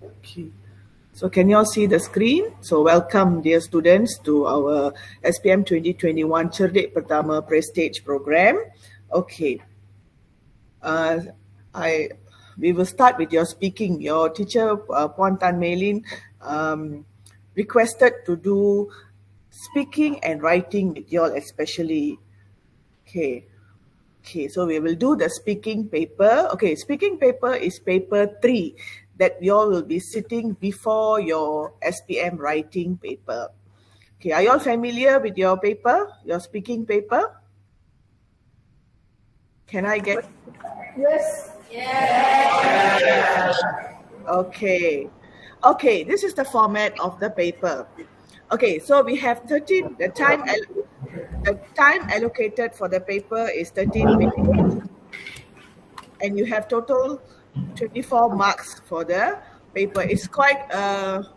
Okay. So can you all see the screen? So welcome, dear students, to our SPM 2021 Cerdik Pertama Prestige program. Okay. We will start with your speaking. Your teacher, Puan Tan Mei Lin, requested to do speaking and writing with you all especially. Okay. Okay, so we will do the speaking paper. Okay, speaking paper is paper 3 that you all will be sitting before your SPM writing paper. Okay, are you all familiar with your paper, your speaking paper? Can I get... Yes. Yes. Okay. Okay, this is the format of the paper. Okay, so we have 13, the time allocated for the paper is 13 minutes. And you have total 24 marks for the paper. It's quite,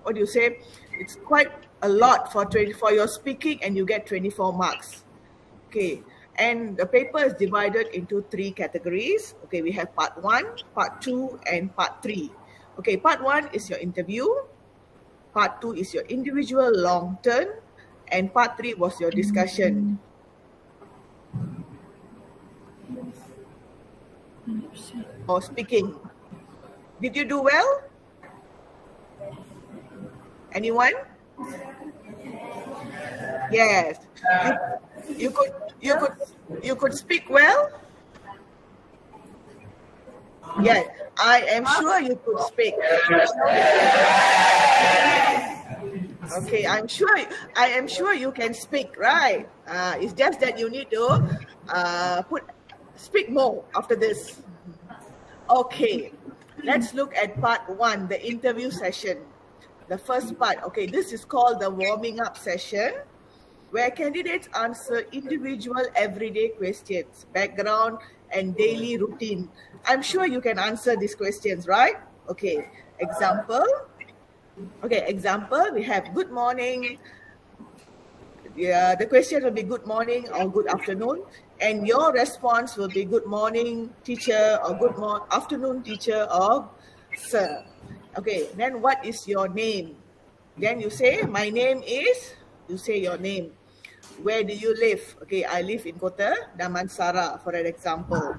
what do you say? It's quite a lot for your speaking, and you get 24 marks. Okay, and the paper is divided into 3 categories. Okay, we have part 1, part 2, and part 3. Okay, part 1 is your interview. Part 2 is your individual long turn. And part 3 was your discussion. Or speaking. Did you do well? Anyone? Yes. You could speak well? Yes, I am sure you could speak. Okay, I am sure you can speak, right? It's just that you need to speak more after this. Okay, let's look at part 1, the interview session. The first part, okay, this is called the warming up session, where candidates answer individual everyday questions, background and daily routine. I'm sure you can answer these questions, right? Okay, example. Okay, example, we have good morning. Yeah, the question will be good morning or good afternoon. And your response will be good morning, teacher, or good afternoon, teacher, or sir. Okay, then what is your name? Then you say, my name is, you say your name. Where do you live? Okay, I live in Kota Damansara, for an example.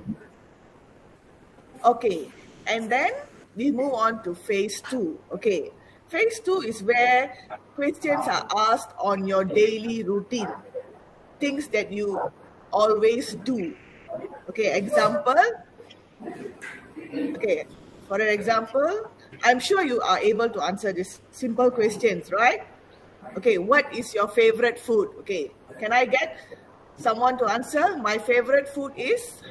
Okay, and then we move on to phase 2. Okay, phase 2 is where questions are asked on your daily routine, things that you always do. Okay, example. Okay, for an example, I'm sure you are able to answer these simple questions, right? Okay, what is your favorite food? Okay, can I get someone to answer? My favorite food is?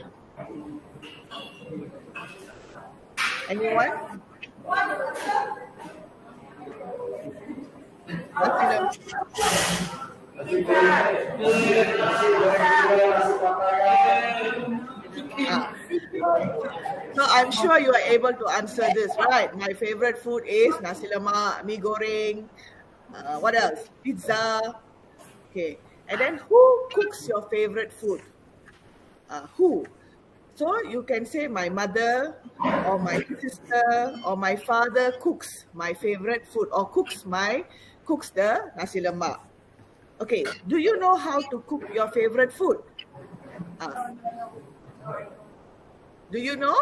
Anyone? So I'm sure you are able to answer this, right? My favorite food is nasi lemak, mi goreng, what else? Pizza. Okay, and then who cooks your favorite food? Who? So you can say my mother or my sister or my father cooks my favorite food, or cooks the nasi lemak. Okay, do you know how to cook your favorite food? Do you know?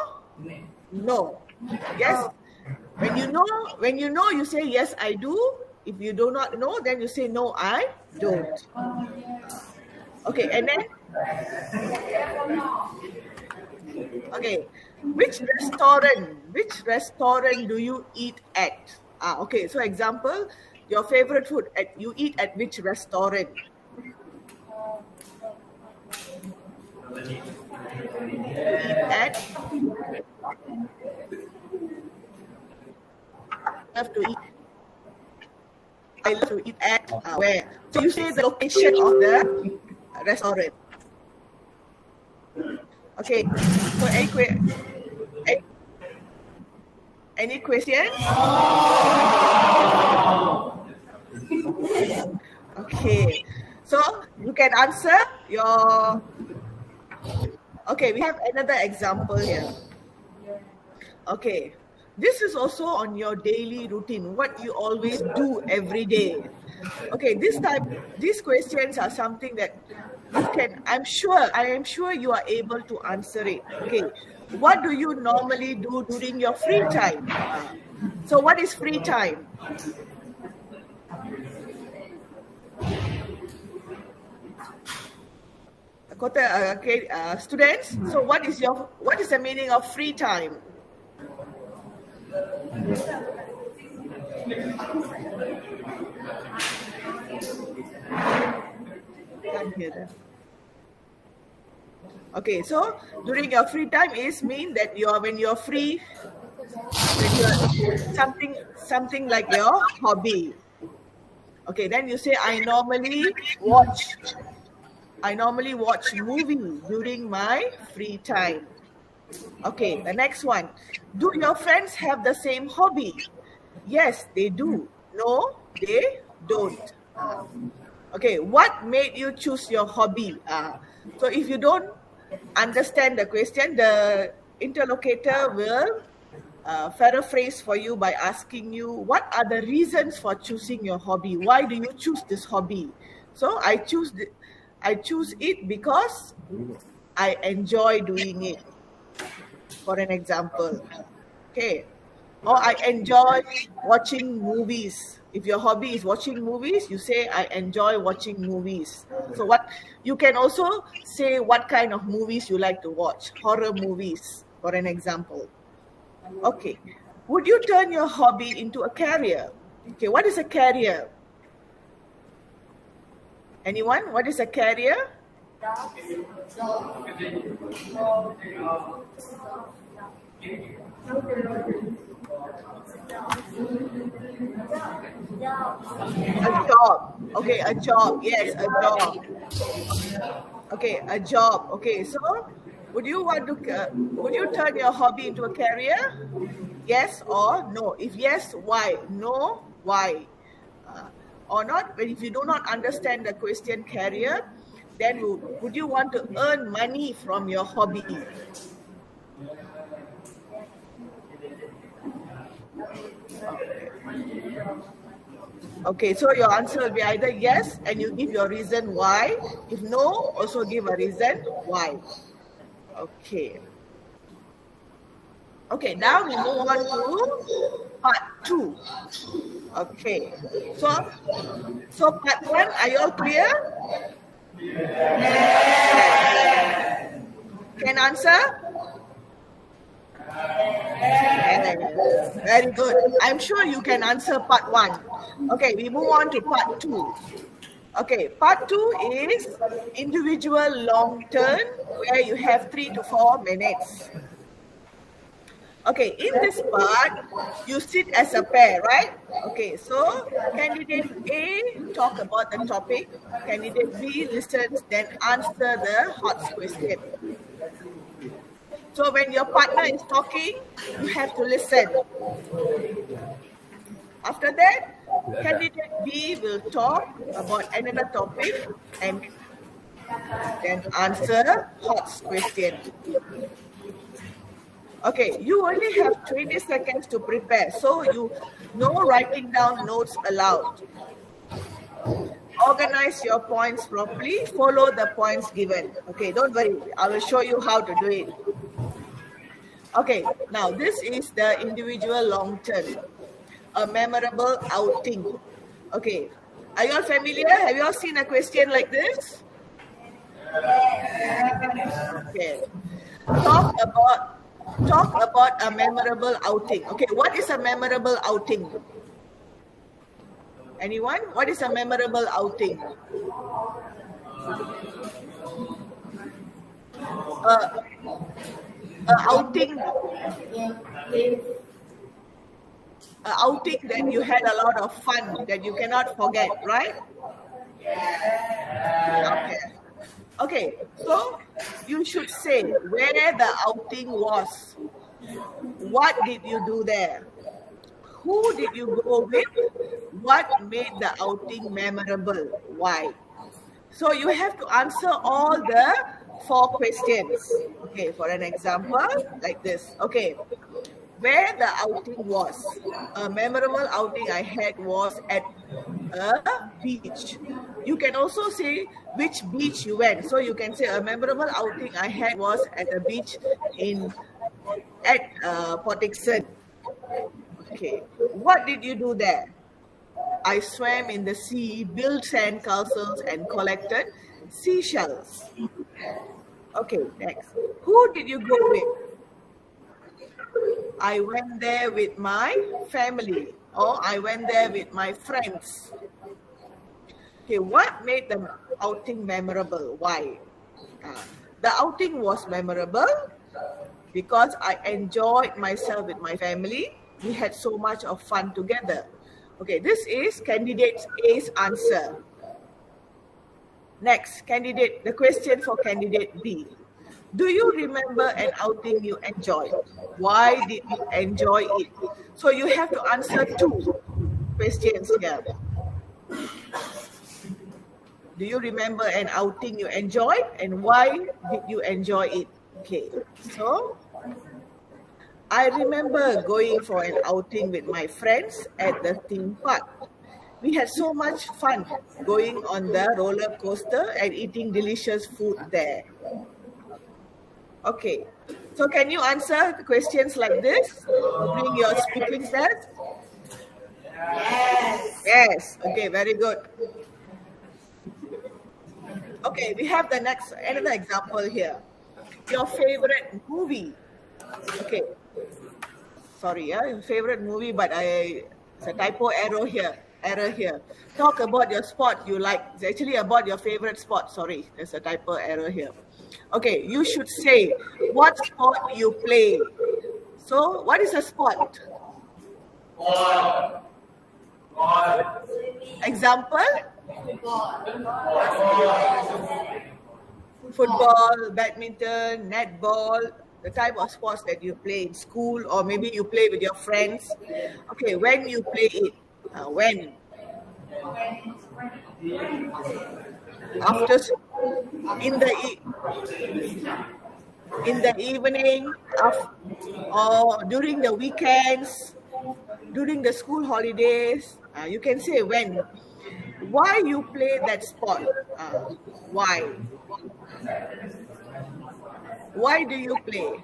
No. Yes. When you know, you say yes, I do. If you do not know, then you say no, I don't. Okay, and then okay, which restaurant do you eat at? Okay, so example, your favorite food, you eat at which restaurant? Have to eat. I love to eat at where? So you say the location of the restaurant. Okay. So any question? Okay. So you can answer your. Okay, we have another example here. Okay. This is also on your daily routine, what you always do every day. Okay, these questions are something that you can, I am sure you are able to answer it. Okay, what do you normally do during your free time? So what is free time? Okay, students, so what is the meaning of free time? Can't hear them. Okay, so during your free time is mean that when you're free, something like your hobby. Okay, then you say I normally watch movies during my free time. Okay, the next one. Do your friends have the same hobby? Yes, they do. No, they don't. Okay, what made you choose your hobby? So if you don't understand the question, the interlocutor will paraphrase for you by asking you, what are the reasons for choosing your hobby? Why do you choose this hobby? So I choose it because I enjoy doing it, for an example. Okay. Or I enjoy watching movies. If your hobby is watching movies, you say, I enjoy watching movies. So you can also say what kind of movies you like to watch. Horror movies, for an example. Okay. Would you turn your hobby into a career? Okay, what is a career? Anyone? What is a career? A job. Okay, a job. Yes, a job. Okay, a job. Okay, so would you turn your hobby into a career? Yes or no? If yes, why? No, why? Or not? But if you do not understand the question career, then would you want to earn money from your hobby? Okay, so your answer will be either yes, and you give your reason why. If no, also give a reason why. Okay. Okay, now we move on to part 2. Okay. So part 1, are you all clear? Can answer? Very good. I'm sure you can answer part 1. Okay, we move on to part 2. Okay, part 2 is individual long turn, where you have 3 to 4 minutes. Okay, in this part, you sit as a pair, right? Okay, so candidate A talk about the topic, candidate B listens, then answer the hot question. So when your partner is talking, you have to listen. After that, candidate B will talk about another topic and then answer hot question. Okay, you only have 20 seconds to prepare, so no writing down notes allowed. Organize your points properly, follow the points given. Okay, don't worry, I will show you how to do it. Okay, now this is the individual long term, a memorable outing. Okay, are you all familiar? Have you all seen a question like this? Okay, talk about a memorable outing. Okay, what is a memorable outing? Anyone? What is a memorable outing? Outing that you had a lot of fun, that you cannot forget, right? Okay, so you should say where the outing was. What did you do there? Who did you go with? What made the outing memorable? Why? So you have to answer all the 4 questions. Okay, for an example, like this. Okay, where the outing was. A memorable outing I had was at a beach. You can also say which beach you went. So you can say a memorable outing I had was at a beach at Port Dickson. Okay, what did you do there? I swam in the sea, built sand castles, and collected seashells. Okay, next. Who did you go with? I went there with my family, or I went there with my friends. Okay, what made the outing memorable? Why? The outing was memorable because I enjoyed myself with my family. We had so much of fun together. Okay, this is candidate A's answer. Next, the question for candidate B. Do you remember an outing you enjoyed? Why did you enjoy it? So you have to answer 2 questions here. Do you remember an outing you enjoyed and why did you enjoy it? Okay, so I remember going for an outing with my friends at the theme park. We had so much fun going on the roller coaster and eating delicious food there. Okay, so can you answer the questions like this during your speaking test? Yes. Yes, okay, very good. Okay, we have another example here. Your favorite movie. Okay, sorry, your favorite movie, but it's a typo error here. Talk about your sport you like. It's actually about your favorite sport. Sorry, there's a typo error here. Okay, you should say what sport you play. So, what is a sport? Ball. Example? Football, badminton, netball, the type of sports that you play in school, or maybe you play with your friends. Okay, when you play it? When? After, in the evening, or during the weekends, during the school holidays. You can say when. Why you play that sport? Why? Why do you play?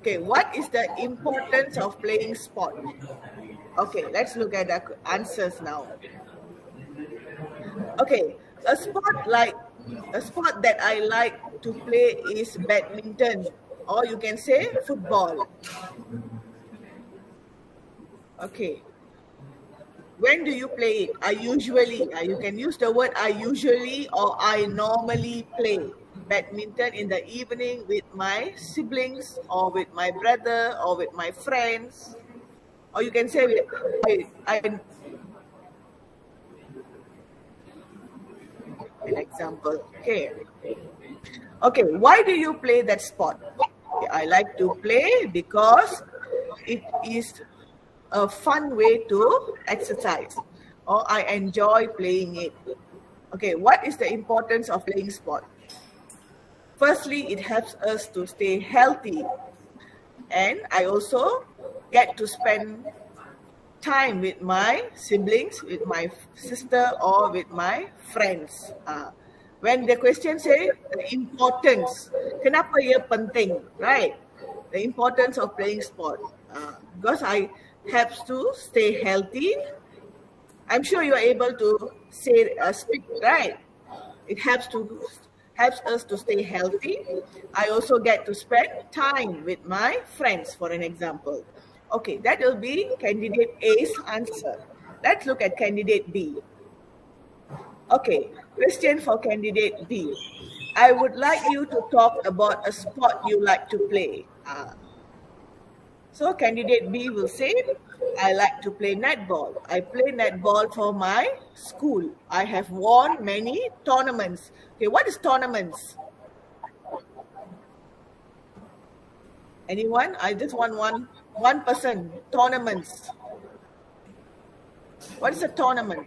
Okay, what is the importance of playing sport? Okay, let's look at the answers now. Okay, a sport that I like to play is badminton, or you can say football. Okay. When do you play it? You can use the word I usually or I normally play badminton in the evening with my siblings or with my brother or with my friends. Or you can say an example. Okay, why do you play that sport? Okay, I like to play because it is a fun way to exercise, or I enjoy playing it. Okay, what is the importance of playing sport? Firstly, it helps us to stay healthy, and I also get to spend time with my siblings, with my sister, or with my friends. When the question say the importance, kenapa ia penting, right? The importance of playing sport, because I helps to stay healthy. I'm sure you are able to speak, right? It helps us to stay healthy. I also get to spend time with my friends, for an example. Okay, that will be candidate A's answer. Let's look at candidate B. Okay, question for candidate B. I would like you to talk about a sport you like to play. So candidate B will say, I like to play netball. I play netball for my school. I have won many tournaments. Okay, what is tournaments? Anyone? I just want one person. Tournaments. What is a tournament?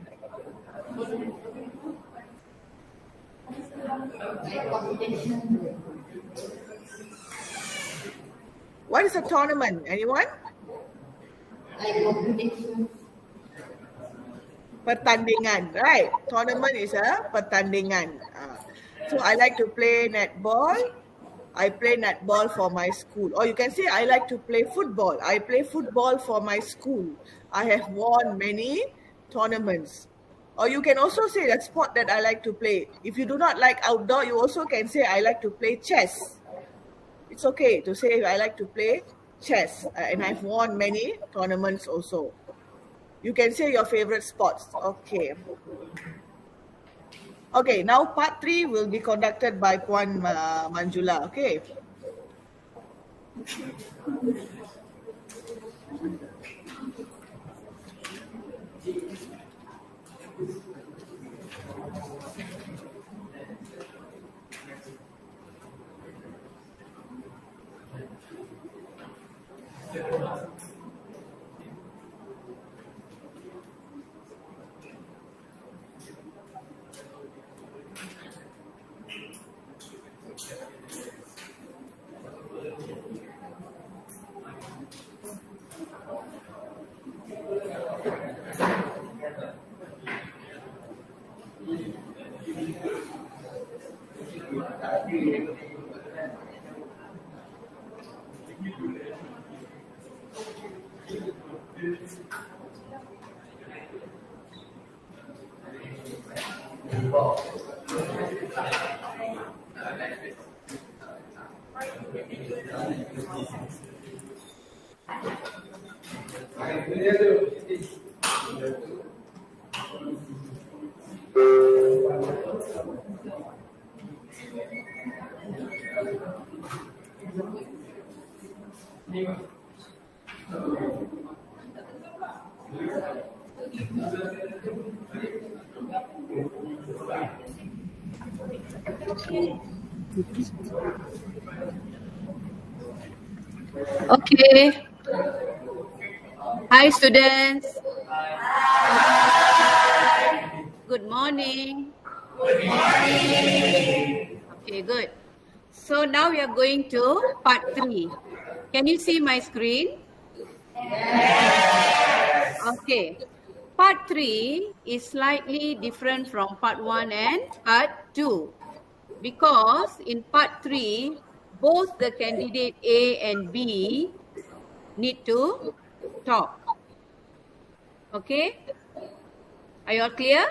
What is a tournament? Anyone? Pertandingan, right? Tournament is a pertandingan. So I like to play netball. I play netball for my school. Or you can say I like to play football. I play football for my school. I have won many tournaments. Or you can also say the sport that I like to play. If you do not like outdoor, you also can say I like to play chess. It's okay to say I like to play chess. And I've won many tournaments also. You can say your favorite sports. Okay. Okay, now part 3 will be conducted by Puan Manjula. Okay. Okay. Hi, students. Good morning. Good morning. Okay, good. So now we are going to part 3. Can you see my screen? Yes. Okay. Part 3 is slightly different from part 1 and part 2. Because in part 3, both the candidate A and B need to talk. Okay? Are you all clear?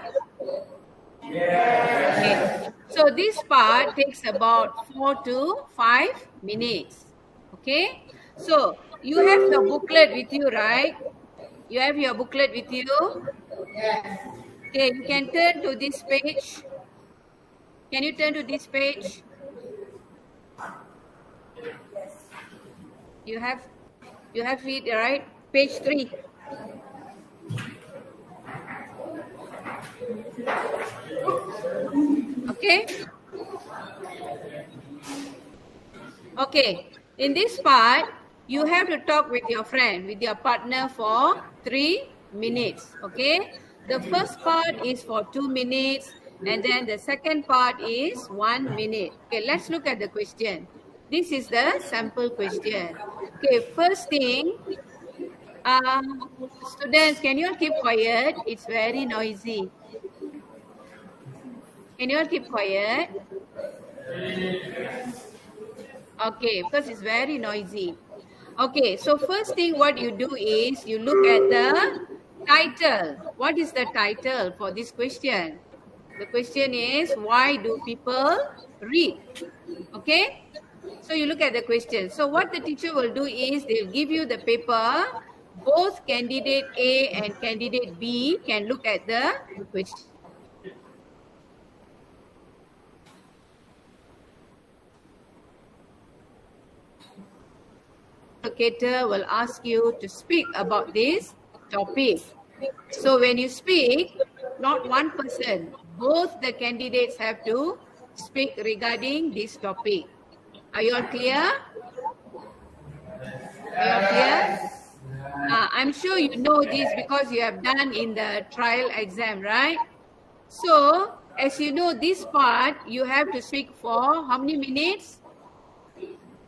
Yes. Okay. So this part takes about 4 to 5 minutes. Okay? So you have your booklet with you, right? You have your booklet with you? Yes. Okay, you can turn to this page. Can you turn to this page? You have it, right? Page 3. Okay? Okay. In this part, you have to talk with your friend, with your partner for 3 minutes. Okay? The first part is for 2 minutes. And then the second part is 1 minute. Okay, let's look at the question. This is the sample question. Okay, first thing, students, can you all keep quiet? It's very noisy. Can you all keep quiet? Okay, because it's very noisy. Okay, so first thing what you do is you look at the title. What is the title for this question? The question is, why do people read? Okay? So you look at the question. So what the teacher will do is they'll give you the paper. Both candidate A and candidate B can look at the question. Educator will ask you to speak about this topic. So when you speak, not one person, both the candidates have to speak regarding this topic. Are you all clear? Are you all clear? I'm sure you know this because you have done in the trial exam, right? So, as you know, this part, you have to speak for how many minutes?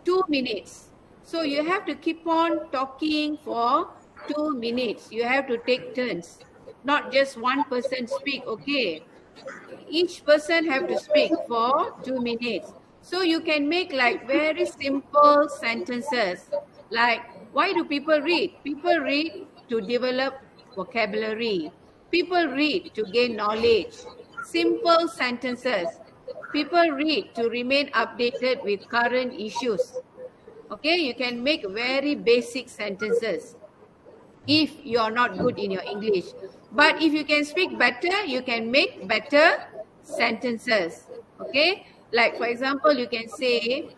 2 minutes. So, you have to keep on talking for 2 minutes. You have to take turns, not just one person speak, okay? Each person have to speak for 2 minutes. So, you can make like very simple sentences like, why do people read? People read to develop vocabulary. People read to gain knowledge. Simple sentences. People read to remain updated with current issues. Okay, you can make very basic sentences if you are not good in your English. But if you can speak better, you can make better sentences. Okay, like for example, you can say,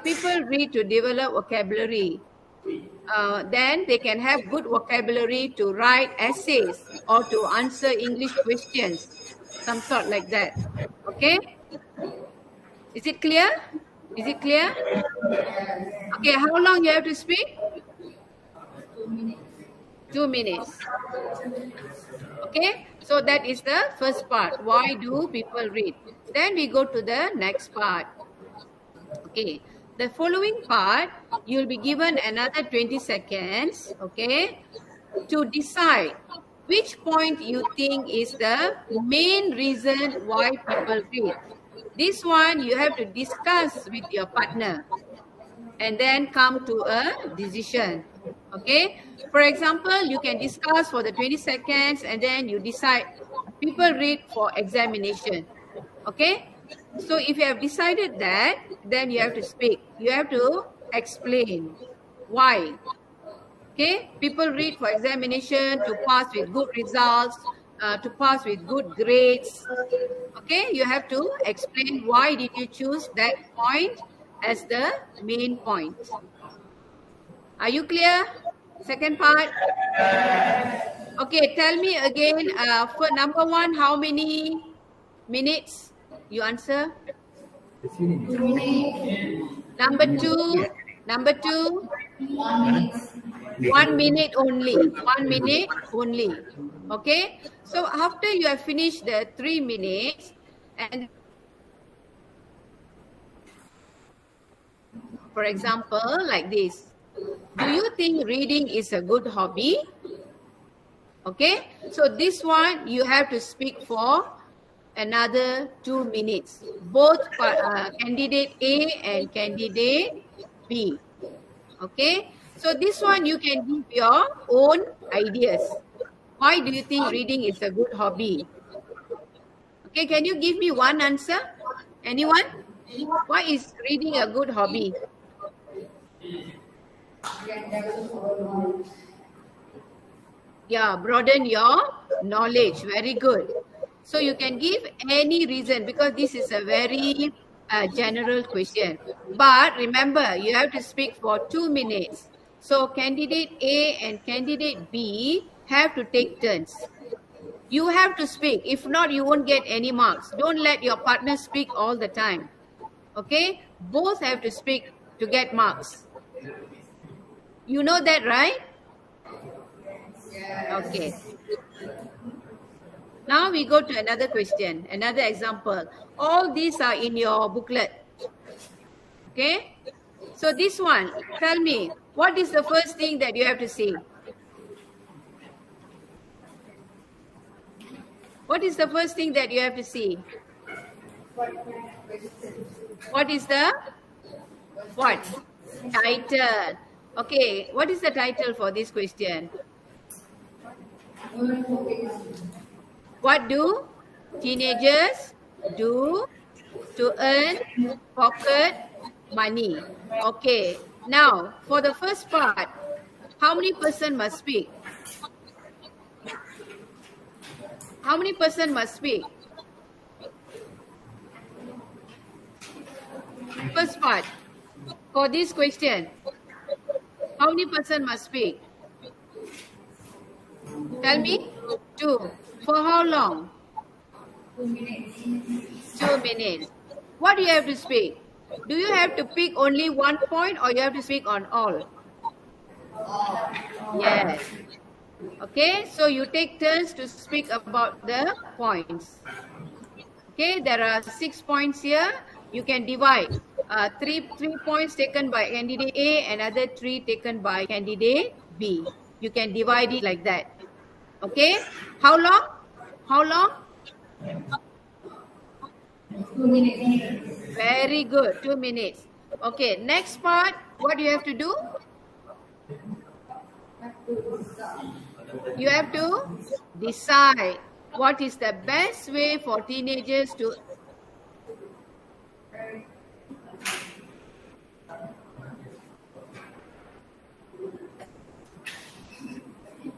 people read to develop vocabulary. Then they can have good vocabulary to write essays or to answer English questions, some sort like that. Okay, is it clear? Is it clear? Okay, how long you have to speak? 2 minutes. Okay, so that is the first part. Why do people read? Then we go to the next part. Okay, the following part, you'll be given another 20 seconds, okay, to decide which point you think is the main reason why people read. This one you have to discuss with your partner and then come to a decision. Okay, for example, you can discuss for the 20 seconds and then you decide people read for examination. Okay, so if you have decided that, then you have to speak. You have to explain why. Okay, people read for examination to pass with good results, to pass with good grades. Okay, you have to explain why did you choose that point as the main point. Are you clear? Second part? Okay, tell me again, for number one, how many minutes you answer? Number two, 1 minute only. 1 minute only. Okay, so after you have finished the 3 minutes, and for example, like this, do you think reading is a good hobby? Okay, so this one you have to speak for another 2 minutes. Both candidate A and candidate B. Okay, so this one you can give your own ideas. Why do you think reading is a good hobby? Okay, can you give me one answer? Anyone? Why is reading a good hobby? Yeah, broaden your knowledge. Very good. So you can give any reason because this is a very general question. But remember, you have to speak for 2 minutes. So candidate A and candidate B have to take turns. You have to speak. If not, you won't get any marks. Don't let your partner speak all the time. Okay? Both have to speak to get marks. You know that, right? Okay. Now we go to another question, another example. All these are in your booklet. Okay? So this one, tell me, what is the first thing that you have to see? What is the first thing that you have to see? What is the what? Title. Okay, what is the title for this question? What do teenagers do to earn pocket money? Okay, now for the first part, how many person must speak? How many person must speak? First part, for this question, how many person must speak? Tell me. 2. For how long? 2 minutes. 2 minutes. What do you have to speak? Do you have to pick only one point or you have to speak on all? Yes. Okay, so you take turns to speak about the points. Okay, there are 6 points here. You can divide. Three points taken by candidate A, another 3 taken by candidate B. You can divide it like that. Okay, how long? How long? 2 minutes. Very good, 2 minutes. Okay, next part, what do you have to do? You have to decide what is the best way for teenagers to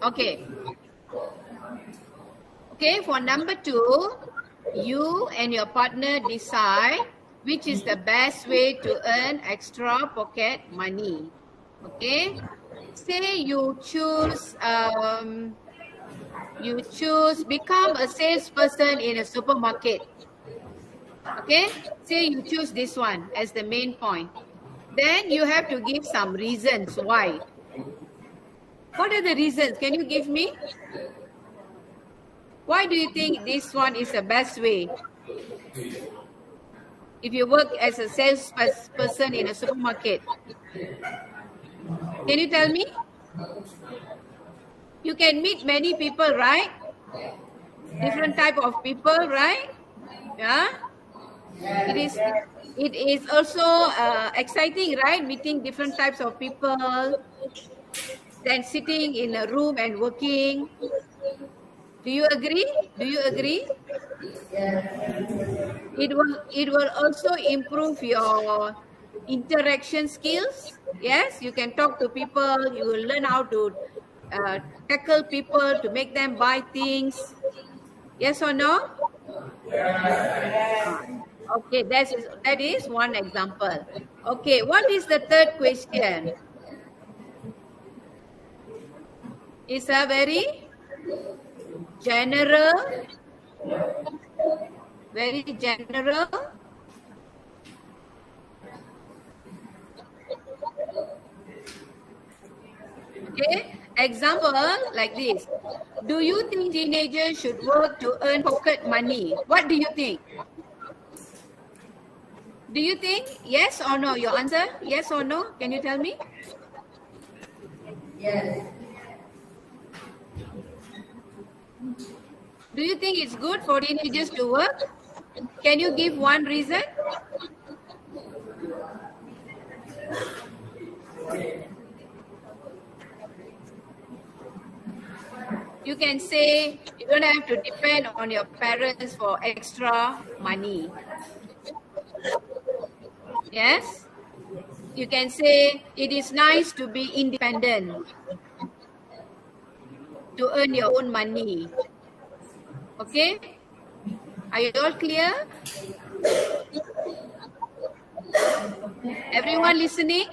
Okay. Okay, for number 2, you and your partner decide which is the best way to earn extra pocket money. Okay. Say you choose become a salesperson in a supermarket. Okay. Say you choose this one as the main point. Then you have to give some reasons why. What are the reasons? Can you give me? Why do you think this one is the best way? If you work as a salesperson in a supermarket, can you tell me? You can meet many people, right? Different type of people, right? Yeah. It is also exciting, right? Meeting different types of people, then sitting in a room and working. Do you agree? Do you agree? It will also improve your interaction skills. Yes, you can talk to people. You will learn how to tackle people to make them buy things. Yes or no? Okay, that is one example. Okay, what is the third question? It's a very general. Okay, example like this. Do you think teenagers should work to earn pocket money? What do you think? Do you think yes or no? Your answer, yes or no? Can you tell me? Yes. Do you think it's good for teenagers to work? Can you give one reason? You can say you don't have to depend on your parents for extra money. Yes? You can say it is nice to be independent, to earn your own money. Okay? Are you all clear? Everyone listening?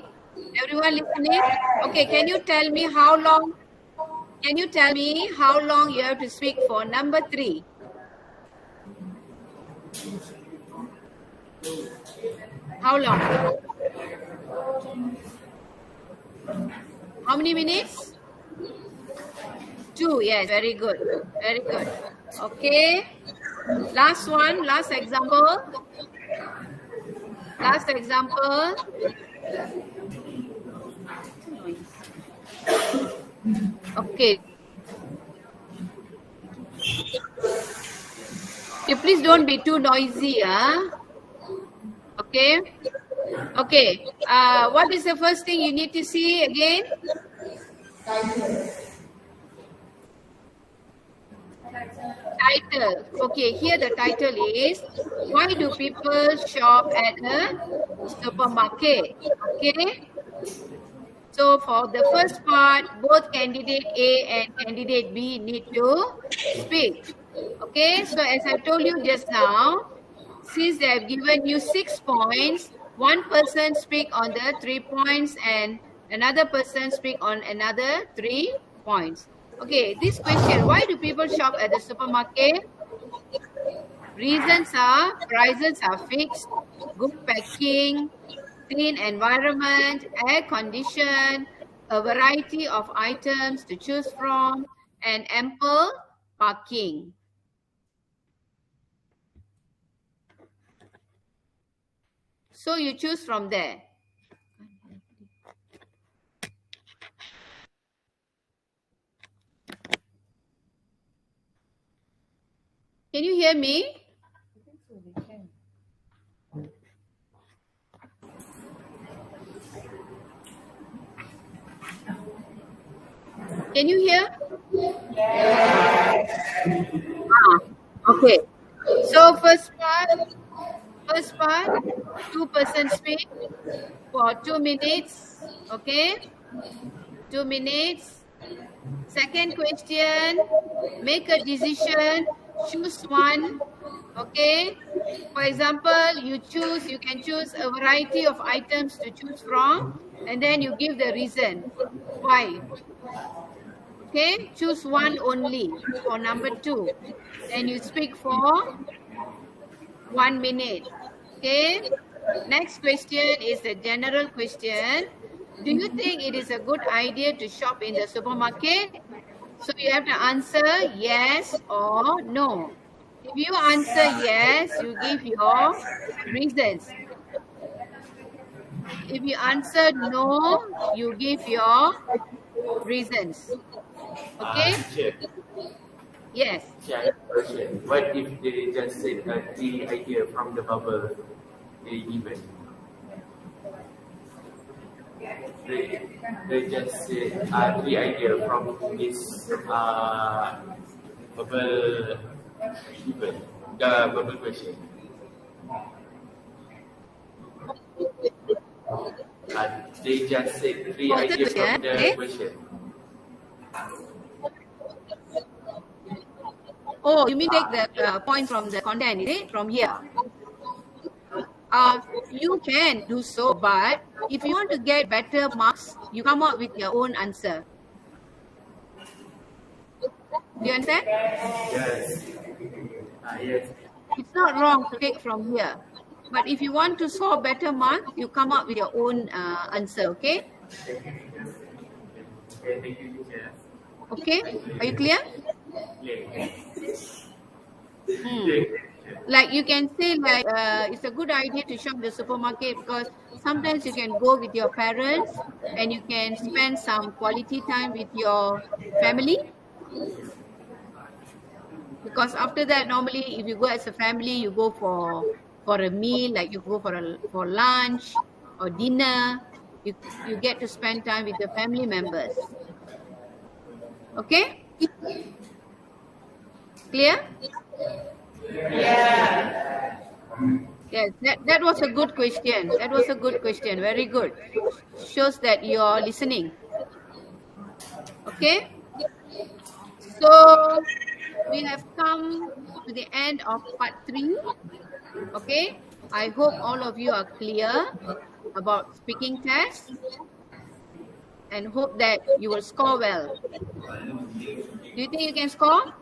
Everyone listening? Okay, can you tell me how long? Can you tell me how long you have to speak for number 3? How long? How many minutes? 2, yes, very good. Very good. Okay. Last one, last example. Last example. Okay. You please don't be too noisy, huh? Okay. Okay. What is the first thing you need to see again? Title. Okay, here the title is, why do people shop at a supermarket? Okay. So for the first part, both candidate A and candidate B need to speak. Okay, so as I told you just now, since they have given you 6 points, one person speak on the 3 points and another person speak on another 3 points. Okay, this question, why do people shop at the supermarket? Reasons are, prices are fixed, good packing, clean environment, air condition, a variety of items to choose from, and ample parking. So you choose from there. Can you hear me? Can you hear? Okay. So first part, 2-person speak for 2 minutes. Okay, 2 minutes. Second question, make a decision, choose one. Okay, for example, you can choose a variety of items to choose from, and then you give the reason why. Okay, choose one only for number 2. Then you speak for 1 minute. Okay, next question is a general question. Do you think it is a good idea to shop in the supermarket? So you have to answer yes or no. If you answer yes, you give your reasons. If you answer no, you give your reasons. Okay? Yes. Question. What if they just said 3 ideas from the bubble they given? They just said 3 ideas from this bubble given, the bubble question. They just said 3 ideas from the question. Oh, you mean take the point from the content, is it? From here. You can do so, but if you want to get better marks, you come up with your own answer. Do you understand? Yes. Yes. It's not wrong to take from here. But if you want to score better marks, you come up with your own answer, okay? Okay, thank you, teacher. Okay, are you clear? Yes. Like you can say like it's a good idea to shop the supermarket because sometimes you can go with your parents and you can spend some quality time with your family. Because after that, normally if you go as a family, you go for a meal, like you go for lunch or dinner. You get to spend time with your family members. Okay? Clear? Yeah. Yes, that was a good question. That was a good question. Very good. Shows that you're listening. Okay? So we have come to the end of part 3. Okay? I hope all of you are clear about speaking test and hope that you will score well. Do you think you can score?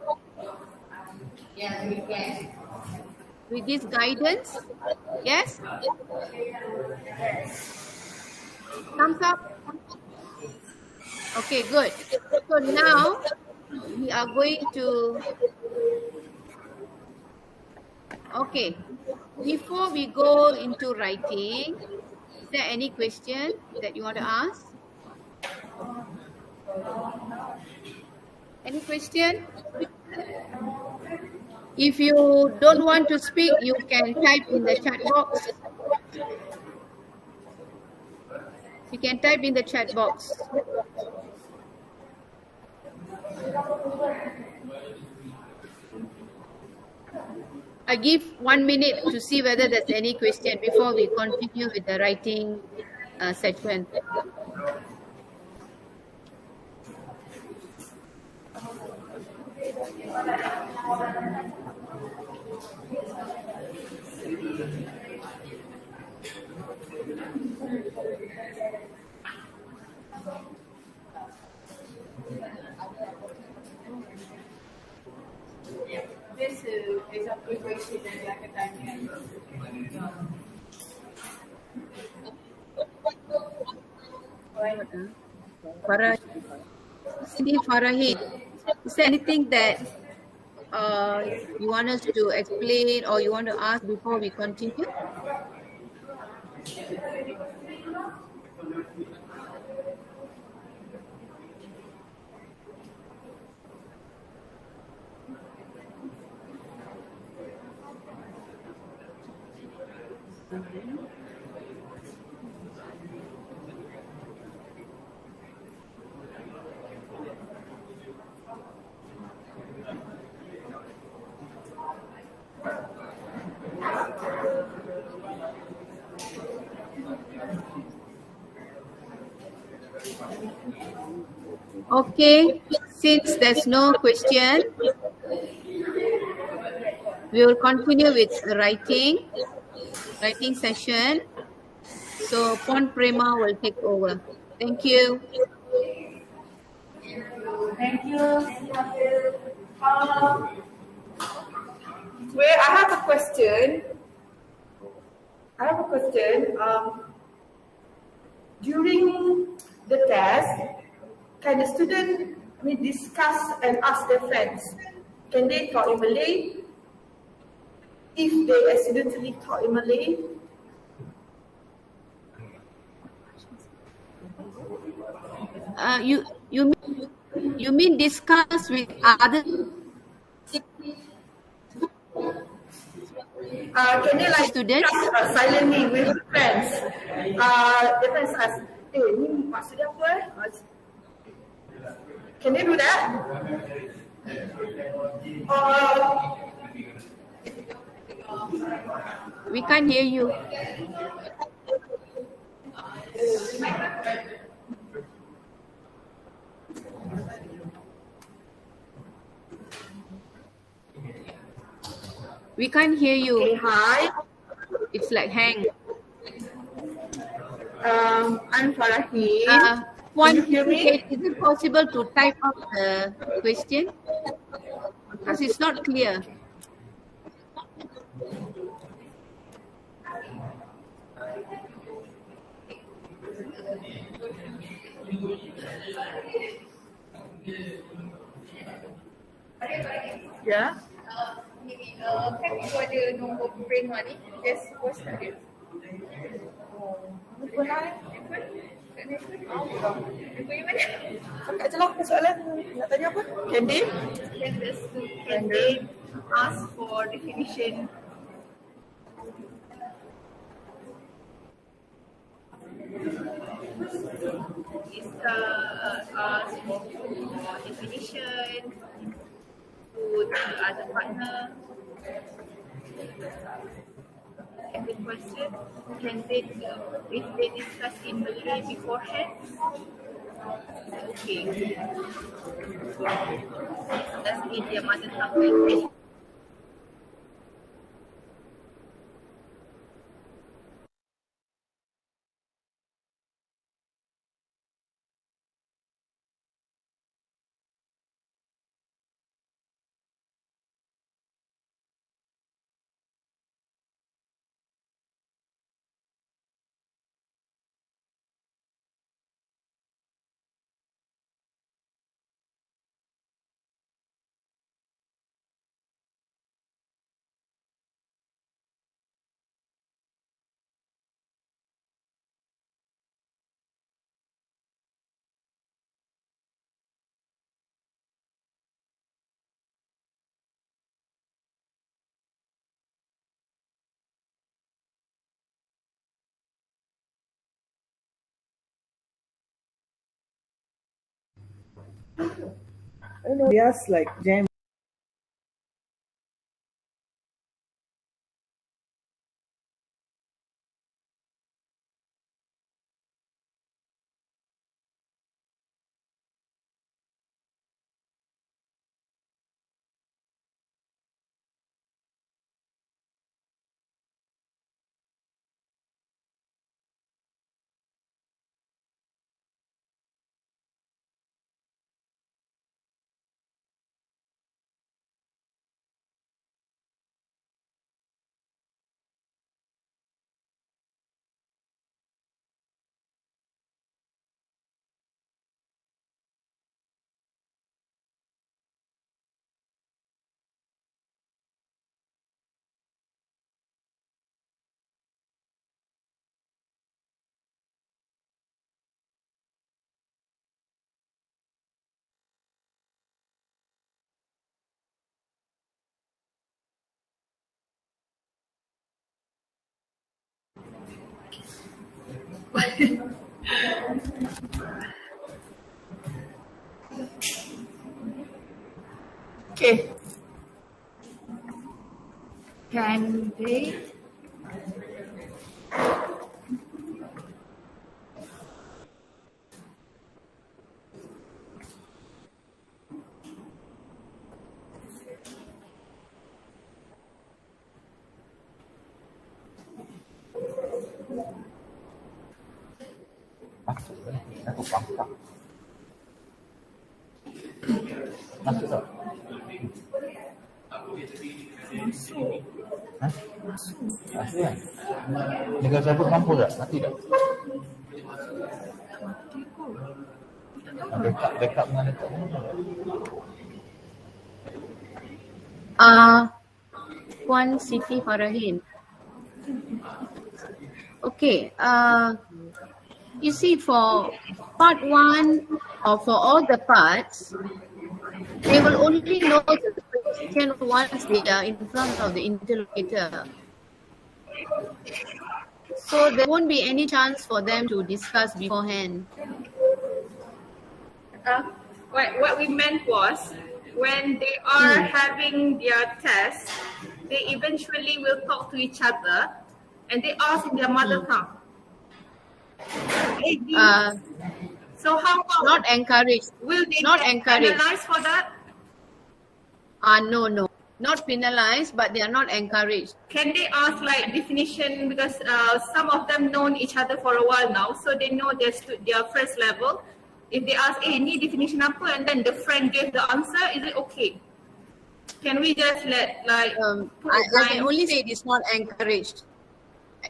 Yes, we can. With this guidance? Yes? Thumbs up? Okay, good. So now we are going to... Okay. Before we go into writing, is there any question that you want to ask? Any question? If you don't want to speak, you can type in the chat box. You can type in the chat box. I give 1 minute to see whether there's any question before we continue with the writing section. This is a preparation and like a time. Farah, Cindy Farahid, is there anything that you want us to explain or you want to ask before we continue? Okay, since there's no question, we will continue with writing session. So Pon Prema will take over. Thank you. Thank you. Well, I have a question. During the test, can the student discuss and ask their friends? Can they talk in Malay? If they accidentally talk in Malay, You mean discuss with other can they students? discuss silently with friends? The friends ask, ni maksud dia apa? Can they do that? We can't hear you. We can't hear you. Okay, hi. It's like hang. I'm Farahid. One, Can you hear me? is it possible to type up the question? Because it's not clear. Yeah. Kan itu ada nombor Prema ni, just post tak ada. Apa lah? Apa yang mana? Cakap je lah soalan. Nak tanya apa? Can they ask for definition? Is ask for definition to the other partner? Second question, can they, if they discuss in Malay beforehand? Okay. That's in their mother tongue language. I know, just like jam. Okay. Candidate. Masuk lah. Aku pangkak. Masuk tak? Hah? Masuk kan? Negara cabut mampu tak? Mati tak? Backup dengan laptop ni mampu tak? Puan Siti Farahin. Okay. You see, for part 1 or for all the parts, they will only know the question once they are in front of the interrogator. So there won't be any chance for them to discuss beforehand. What we meant was, when they are having their test, they eventually will talk to each other and they ask in their mother tongue. So how about Not encouraged. will they Not get encouraged. penalized for that? No. Not penalized, but they are not encouraged. Can they ask like definition, because some of them known each other for a while now, so they know their first level. If they ask, ni definition apa, and then the friend gave the answer, is it okay? Can we just let like put a I can line? only say it is not encouraged.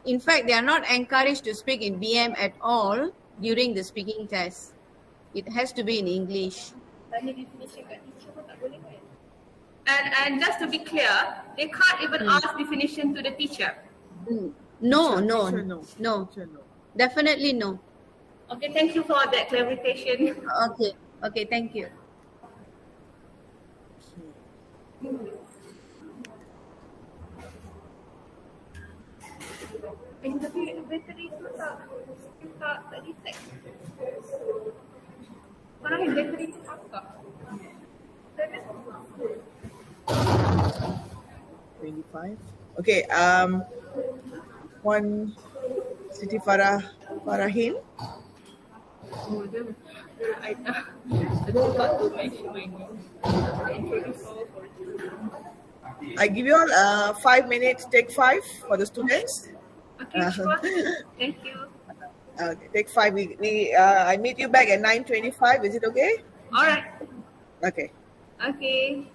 In fact, they are not encouraged to speak in BM at all during the speaking test. It has to be in English. Tanya definition kat teacher pun tak boleh kan? And just to be clear, they can't even ask definition to the teacher. No. Teacher, no. Teacher, no. Definitely no. Okay, thank you for that clarification. Okay, thank you. Tapi bateri tu tak detect. Mana ni bateri tu akak? 25. Okay, Puan Siti Farahin. Oh, I forgot to mention my name. I give you all 5 minutes, take 5 for the students. Okay, sure. Thank you. Okay, take 5. I meet you back at 9:25. Is it okay? All right. Okay. Okay.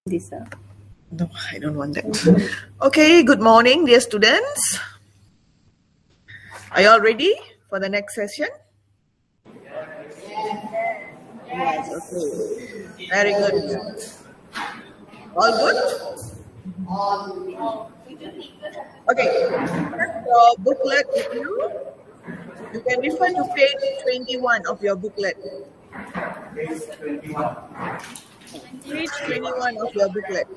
This. No, I don't want that. Okay, good morning, dear students. Are you all ready for the next session? Yes, okay. Very good. All good? Okay, have your booklet with you. You can refer to page 21 of your booklet. Page 21. Page 21 of your booklet.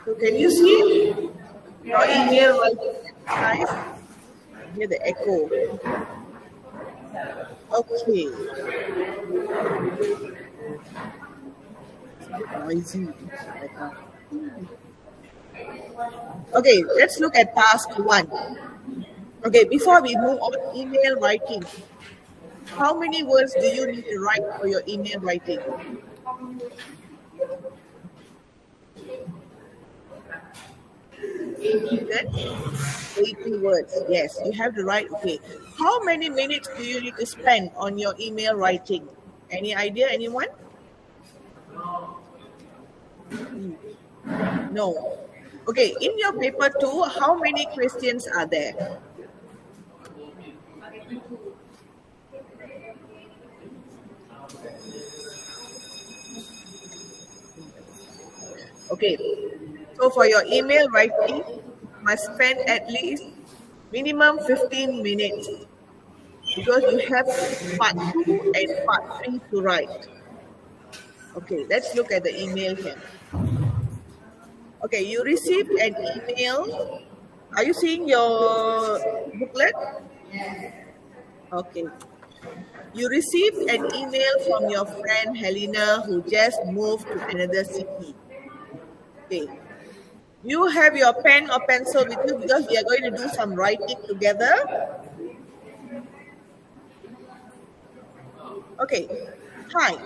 So can you see your email? Nice. Hear the echo. Okay. Noisy. Okay, let's look at task 1. Okay, before we move on, email writing. How many words do you need to write for your email writing? Then 80 words. Yes, you have to write. Okay. How many minutes do you need to spend on your email writing? Any idea, anyone? No. Okay, in your paper 2, how many questions are there? Okay, so for your email writing, you must spend at least minimum 15 minutes because you have part 2 and part 3 to write. Okay, let's look at the email here. Okay, you received an email. Are you seeing your booklet? Okay. You received an email from your friend Helena who just moved to another city. Okay. You have your pen or pencil with you because we are going to do some writing together. Okay. Hi.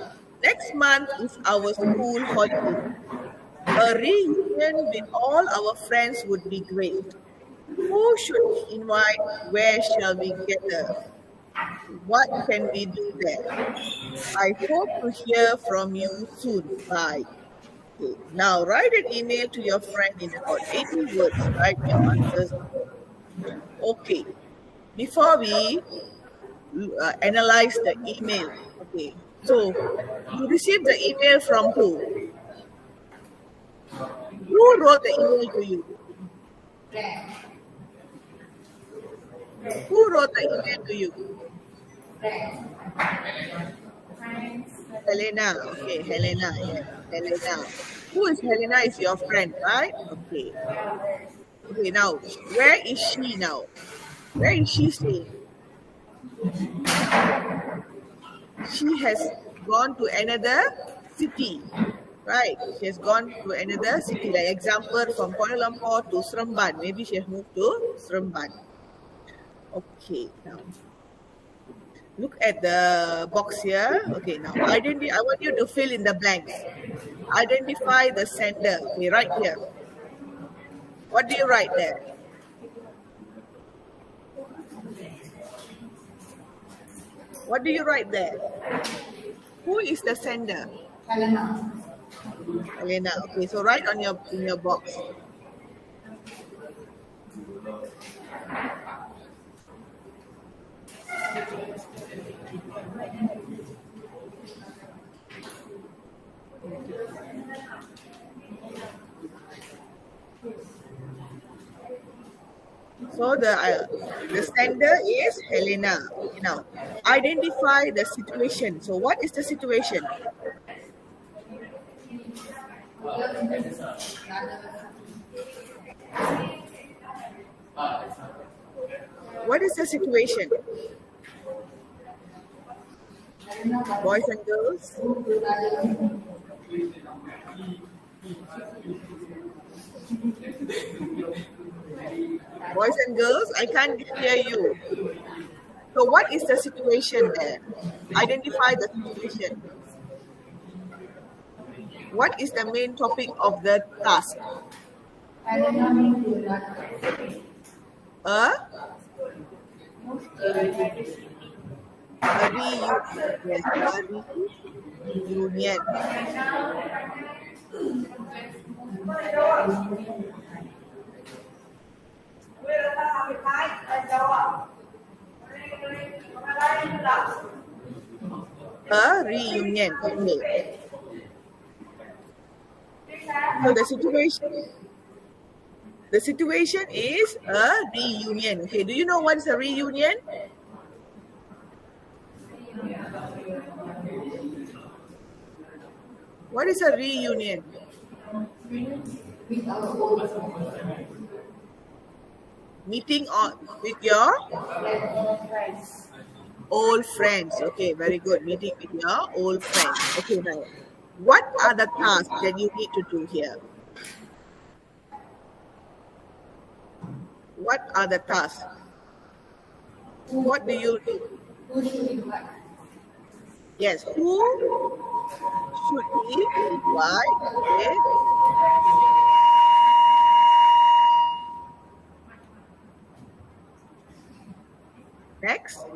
Next month is our school holiday. A reunion with all our friends would be great. Who should we invite? Where shall we gather? What can we do there? I hope to hear from you soon. Bye. Okay. Now write an email to your friend in about 80 words. Write your answers. Okay. Before we analyze the email. Okay. So you received the email from who? Who wrote the email to you? Who wrote the email to you? Helena. Okay, Helena. Yes, Helena. Who is Helena? Is your friend, right? Okay. Okay, now, where is she now? Where is she staying? She has gone to another city. Right, she has gone to another city. Like example, from Kuala Lumpur to Seremban. Maybe she has moved to Seremban. Okay, now look at the box here. Okay, now I want you to fill in the blanks. Identify the sender. Okay, right here. What do you write there? What do you write there? Who is the sender? Helena. Helena. Okay, so write on in your box. So the sender is Helena. Now, identify the situation. So what is the situation? What is the situation? Boys and girls? Boys and girls, I can't hear you. So what is the situation there? Identify the situation. What is the main topic of the task? A reunion. A reunion. Okay. So the situation is a reunion. Okay, do you know what is a reunion? What is a reunion? Meeting with your old friends. Okay, very good. Meeting with your old friends. Okay, now, what are the tasks that you need to do here? What are the tasks? What do you do? Yes, who should we invite? Okay. Next.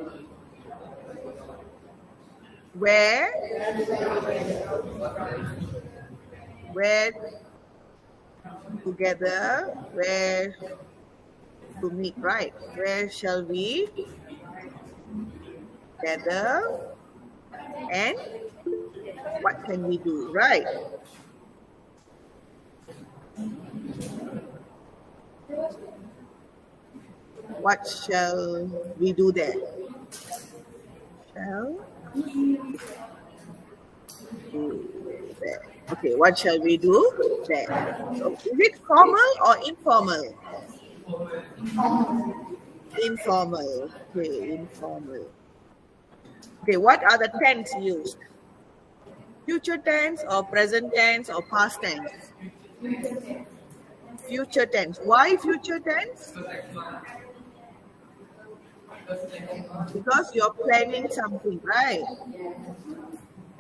Where together, where to meet, right? Where shall we gather and what can we do, right? What shall we do there? Shall do there. Okay, what shall we do there? So, is it formal or informal? Informal. Okay, informal. Okay, what are the tense used? Future tense or present tense or past tense? Future tense. Why future tense? Because you're planning something, right?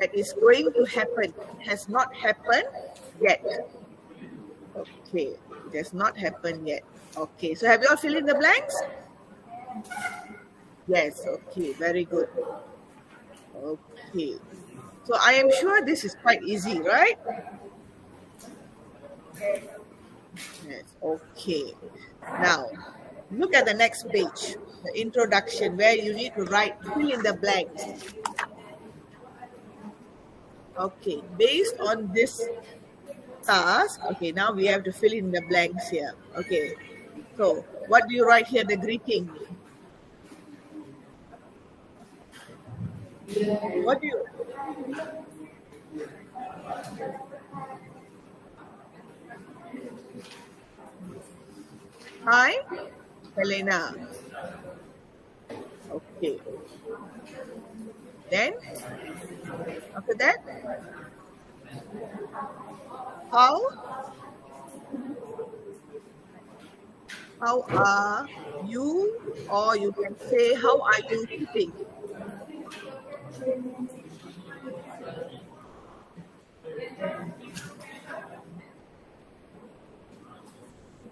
That is going to happen. It has not happened yet. Okay, it has not happened yet. Okay, so have you all filled in the blanks? Yes, okay, very good. Okay, so I am sure this is quite easy, right? Yes, okay. Now, look at the next page, the introduction, where you need to fill in the blanks. Okay, based on this task, okay, now we have to fill in the blanks here. Okay, so what do you write here, the greeting? What do you... Hi, Helena. Okay. Then, after that, how are you, or you can say, how are you keeping?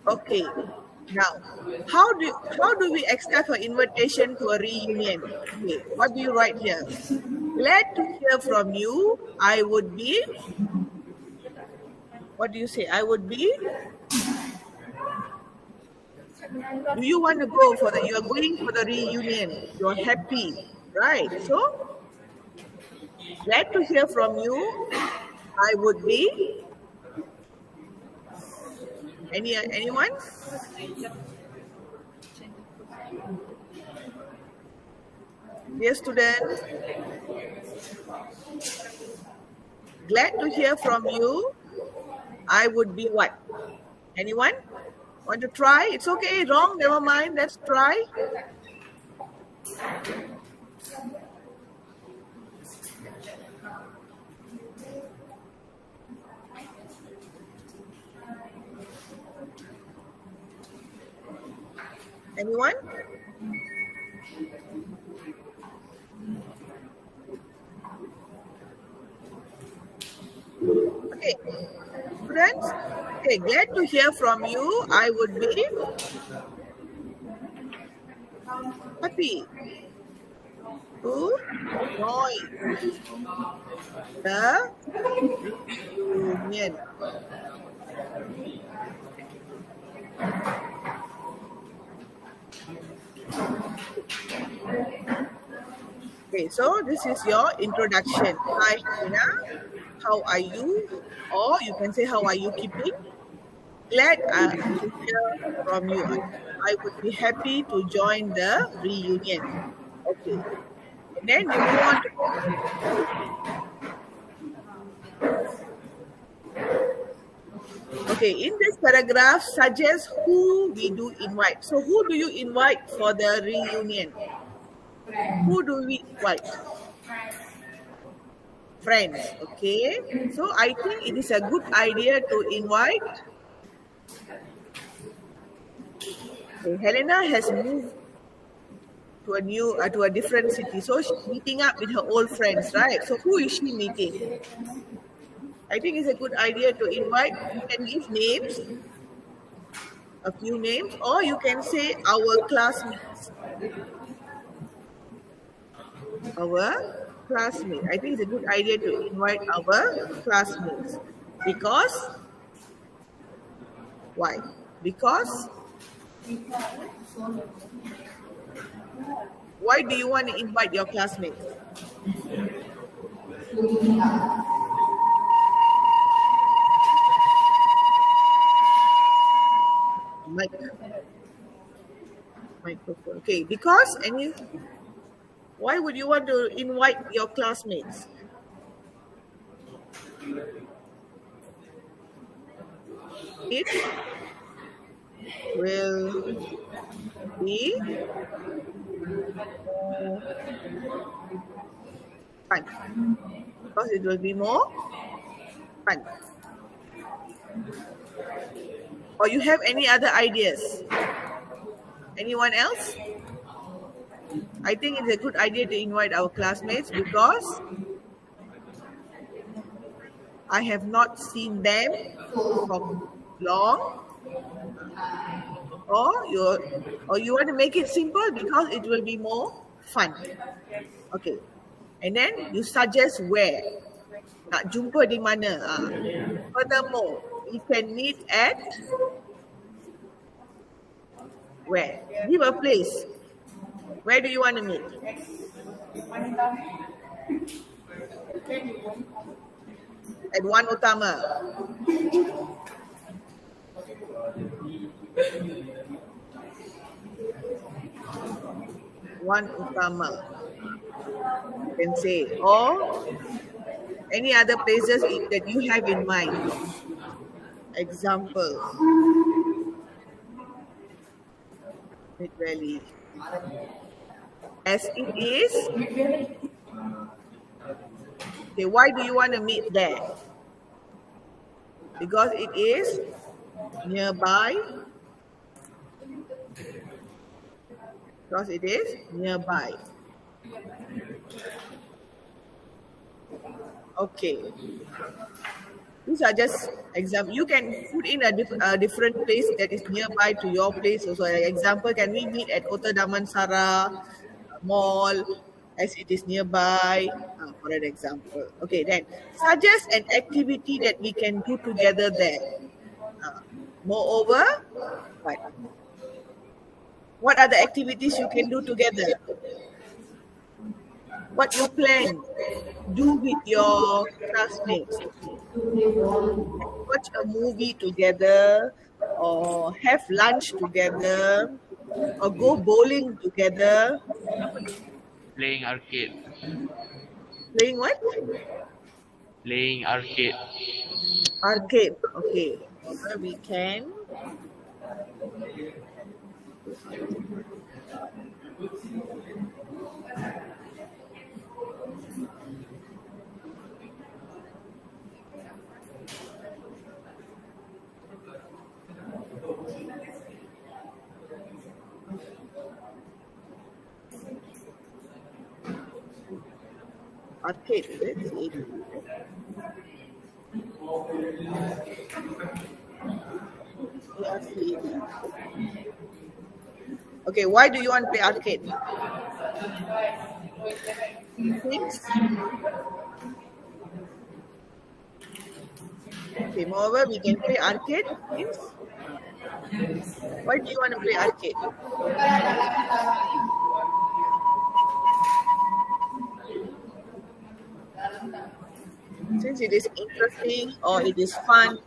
Okay. Now, how do we accept an invitation to a reunion? Okay, what do you write here? Glad to hear from you. I would be. What do you say? I would be. Do you want to go for the? You are going for the reunion. You're happy, right? So, glad to hear from you. I would be. Anyone? Dear student, glad to hear from you. I would be what? Anyone? Want to try? It's okay, wrong, never mind, let's try. Anyone? Okay, students. Okay, glad to hear from you. I would be happy to join the reunion. Okay, so this is your introduction. Hi, Helena. How are you? Or you can say, how are you keeping? Glad to hear from you. I would be happy to join the reunion. Okay. And then you move on to okay, in this paragraph, suggest who we do invite. So who do you invite for the reunion? Who do we invite? Friends, okay. So I think it is a good idea to invite. Okay, Helena has moved to a different city. So she's meeting up with her old friends, right? So who is she meeting? I think it's a good idea to invite. You can give names, a few names, or you can say our classmates. Our classmates. I think it's a good idea to invite our classmates. Because why? Because why do you want to invite your classmates? Microphone. Okay, because why would you want to invite your classmates? It will be fun. Because it will be more fun. Or you have any other ideas? Anyone else? I think it's a good idea to invite our classmates because I have not seen them for long. Or you want to make it simple because it will be more fun. Okay. And then you suggest where. Nak jumpa di mana. Furthermore, we can meet at where? Give a place. Where do you want to meet? At Wan Utama. Wan Utama. You can say, or any other places that you have in mind. Example. Mid Valley. As it is. Okay, why do you want to meet there? Because it is nearby. Because it is nearby. Okay. These are just examples. You can put in a different place that is nearby to your place. So, example, can we meet at Kota Damansara Mall as it is nearby? For an example. Okay, then suggest an activity that we can do together there. Moreover, what are the activities you can do together? What you plan do with your classmates? Watch a movie together, or have lunch together, or go bowling together. Playing arcade. Playing what? Playing arcade. Arcade. Okay. So we can. Arcade, is it? C-A-D-E. A-R-C-A-D-E. Okay, why do you want to play arcade? Things? Okay, moreover, we can play arcade. Things? Why do you want to play arcade? Since it is interesting or it is fun.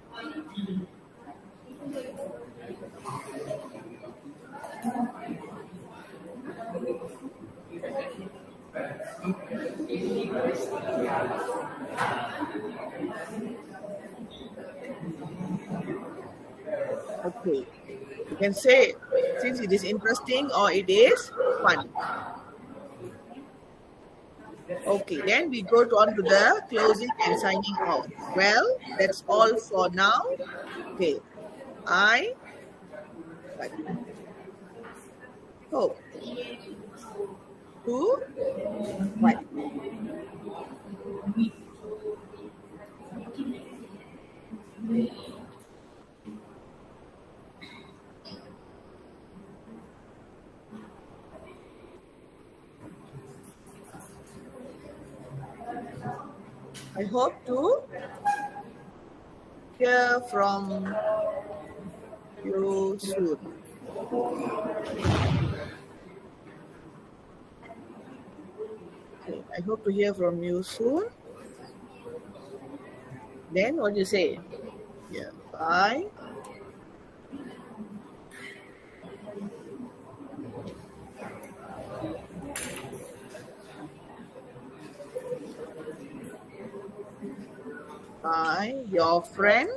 Okay, you can say since it is interesting or it is fun. Okay, then we go on to the closing and signing off. Well, that's all for now. Okay, I hope to what? I hope to hear from you soon. Okay, I hope to hear from you soon. Then what do you say? Yeah, bye. By your friend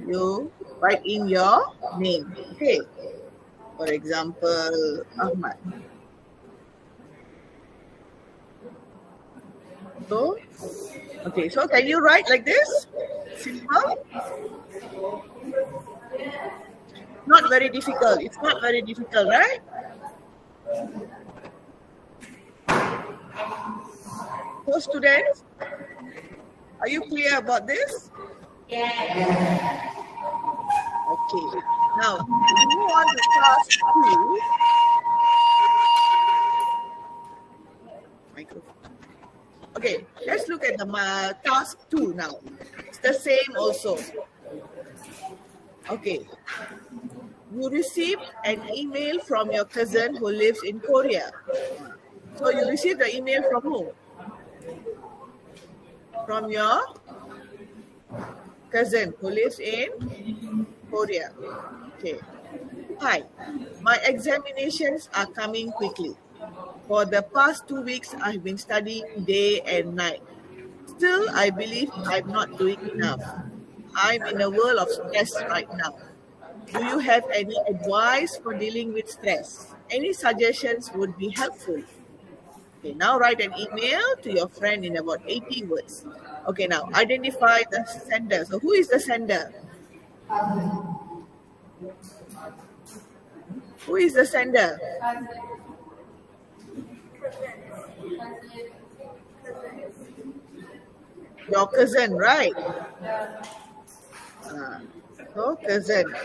you write in your name. Okay, for example, Ahmad. So, okay, so can you write like this? Simple. Not very difficult. It's not very difficult, right? So students, are you clear about this? Yeah. Okay. Now, move on to task 2. Microphone. Okay, let's look at the task 2 now. It's the same also. Okay. You received an email from your cousin who lives in Korea. So you received the email from who? From your cousin who lives in Korea. Okay. Hi, my examinations are coming quickly. For the past 2 weeks, I've been studying day and night. Still, I believe I'm not doing enough. I'm in a world of stress right now. Do you have any advice for dealing with stress? Any suggestions would be helpful. Okay, now write an email to your friend in about 80 words. Okay, now identify the sender. So who is the sender? Who is the sender? Your cousin, right? So cousin.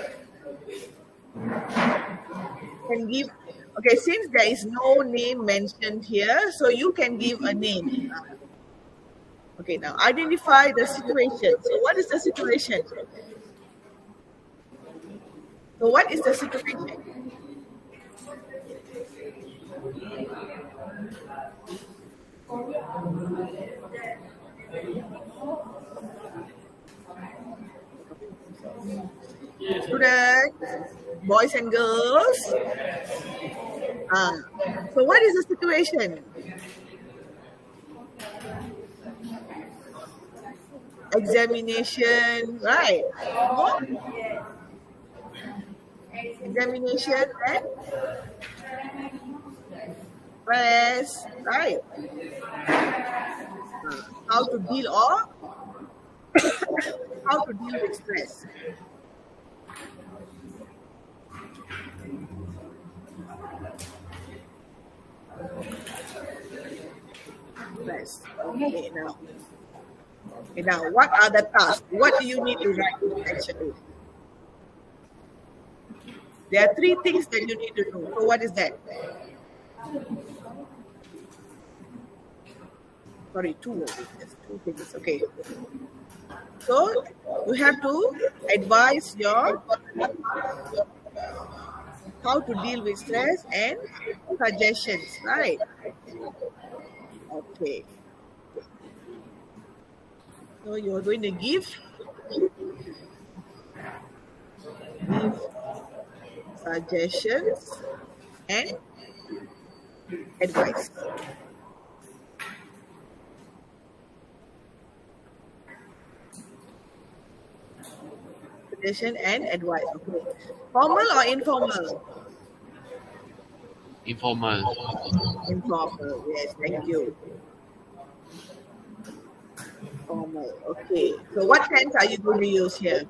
Can give. Okay, since there is no name mentioned here, so you can give a name. Okay, now identify the situation. So what is the situation? So what is the situation? Students, boys and girls. So what is the situation? Examination, right? Examination and stress, right? How to deal or how to deal with stress. Stress. Okay, now. Okay, now, what are the tasks? What do you need to write actually? There are 3 things that you need to do. So what is that? Sorry, 2 only. Yes, 2 things. Okay. So you have to advise your how to deal with stress and suggestions, right? Okay. So you're going to give suggestions and advice. Suggestion and advice. Okay. Formal or informal? Informal. Informal. Yes, thank you. Formal. Okay. So what tense are you going to use here?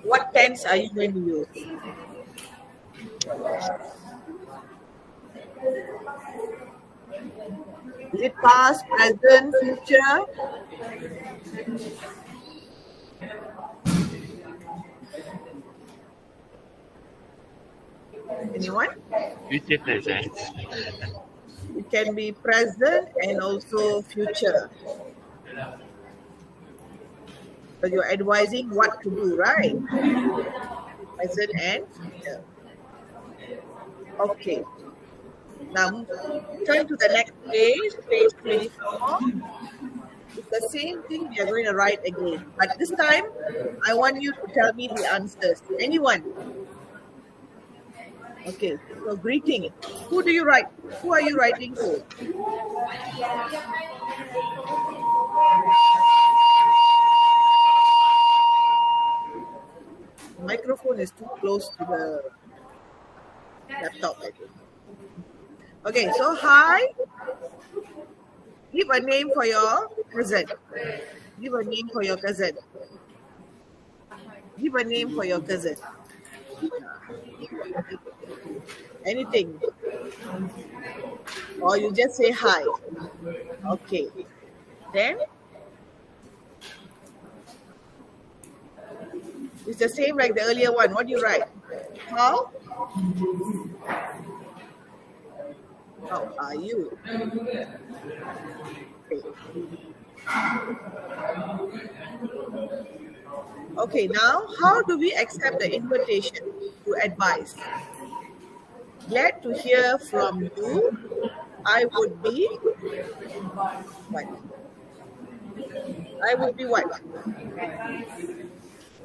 What tense are you going to use? Is it past, present, future? Anyone? Future present. It can be present and also future. So you're advising what to do, right? Present and future. Okay. Now turn to the next page, page 24. It's the same thing we are going to write again. But this time, I want you to tell me the answers. Anyone? Okay, so greeting. Who do you write? Who are you writing to? The microphone is too close to the laptop, I think. Okay, so hi. Give a name for your cousin. Give a name for your cousin. Give a name for your cousin. Anything. Or you just say hi. Okay. Then it's the same like the earlier one. What do you write? How? How are you? Okay, now how do we accept the invitation to advise? Glad to hear from you. I would be what? I would be what?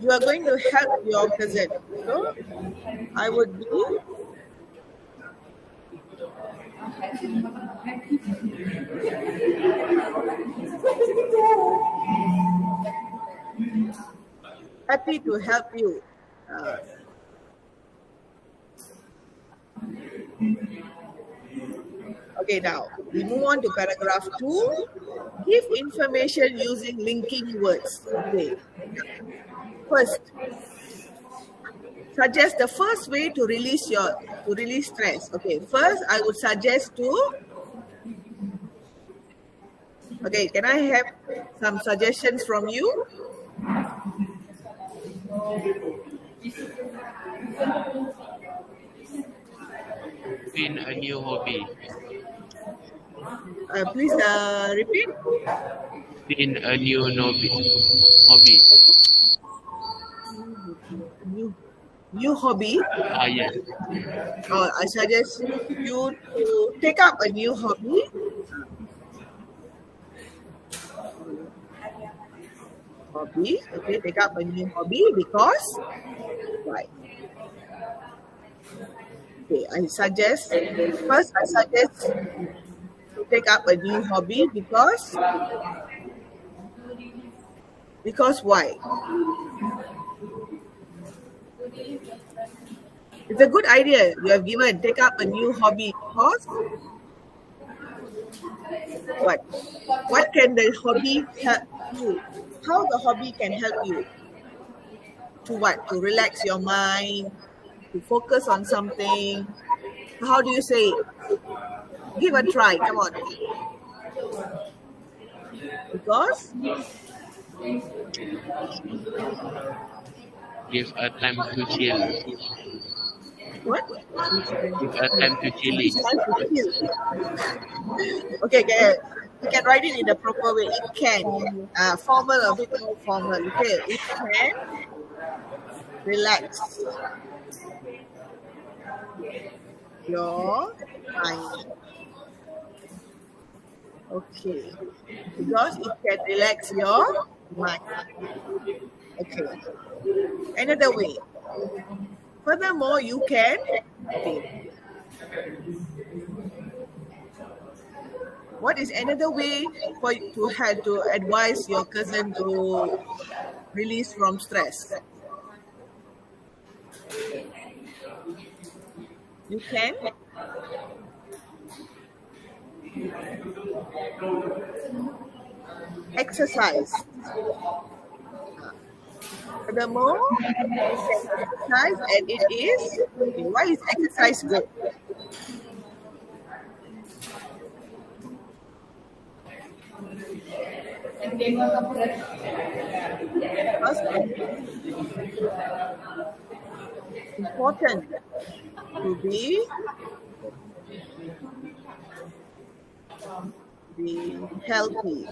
You are going to help your cousin. So I would be happy to help you. Okay, now we move on to paragraph 2. Give information using linking words. Okay. First, suggest the first way to release stress. Okay, first I would suggest to. Okay, can I have some suggestions from you? In a new hobby. Please repeat. In a new hobby. New hobby. Yes. I suggest you to take up a new hobby. Okay, take up a new hobby because why? Okay, I suggest to take up a new hobby because why? It's a good idea you have given. Take up a new hobby because what? What can the hobby help you? How the hobby can help you? To what? To relax your mind, to focus on something. How do you say it? Give a try. Come on. Because Give a time to chill. what? Give a time to chilling. Okay, you can write it in the proper way. It can. Formal, a bit more formal. Okay, it can relax your mind. Okay, because it can relax your mind. Okay, another way. Furthermore, you can. Okay. What is another way for you to have to advise your cousin to release from stress? You can exercise. Furthermore, exercise, and it is, why is exercise good? Because important to be healthy.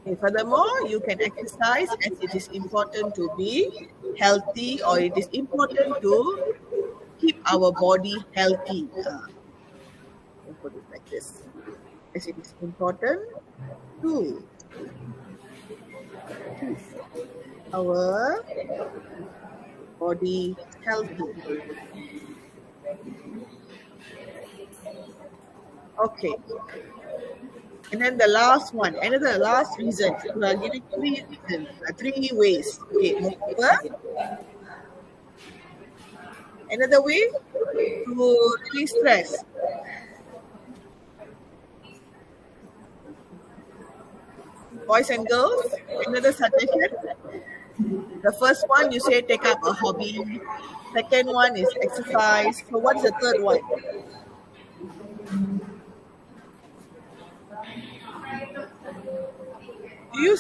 Okay, furthermore, you can exercise as it is important to be healthy, or it is important to keep our body healthy. I'll put it like this. As it is important to keep our body healthy. Okay. And then the last one, another last reason. We are giving three reasons, three ways. Okay, moreover, another way to release stress. Boys and girls, another suggestion. The first one, you say take up a hobby. Second one is exercise. So what's the third one? Do you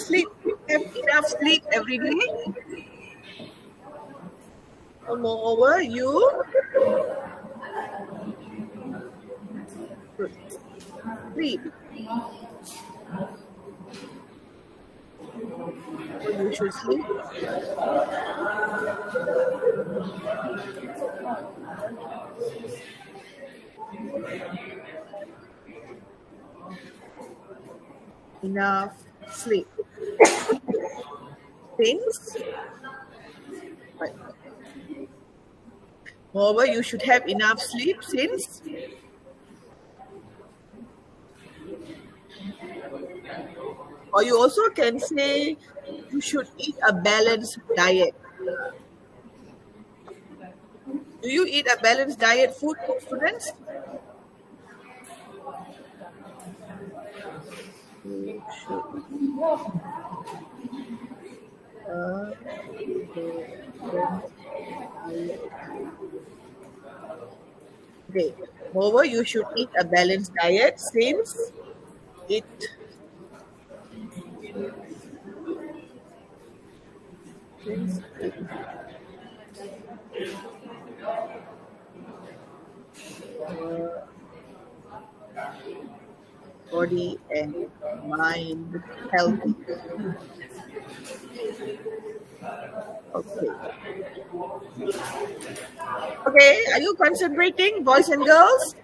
have enough sleep every day? Or moreover, you sleep. So you should sleep. Enough sleep. Things. Right. Moreover, you should have enough sleep since or you also can say you should eat a balanced diet. Do you eat a balanced diet food, students? You should okay. Moreover, you should eat a balanced diet since it body and mind healthy. Okay. Okay, are you concentrating, boys and girls?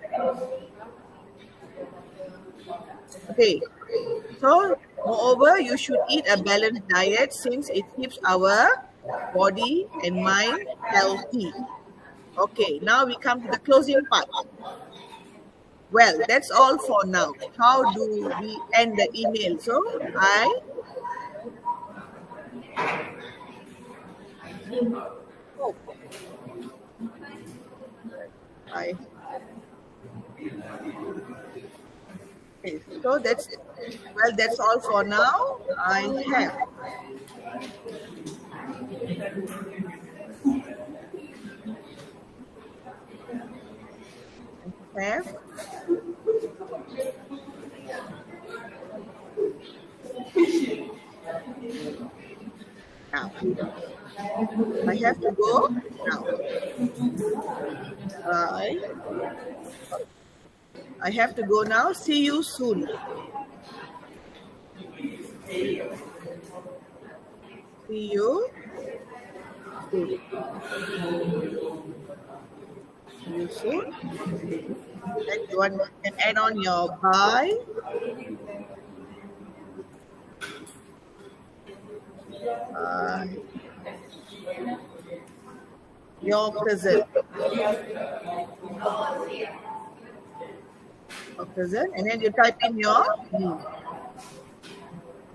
Okay. So, moreover, you should eat a balanced diet since it keeps our body and mind healthy. Okay, now we come to the closing part. Well, that's all for now. How do we end the email? So, okay, so that's all for now. I have have now. I have to go now. I have to go now. See you soon. See you soon. See you soon. Next one, you can add on your bye. Your present. Your present, and then you type in your name.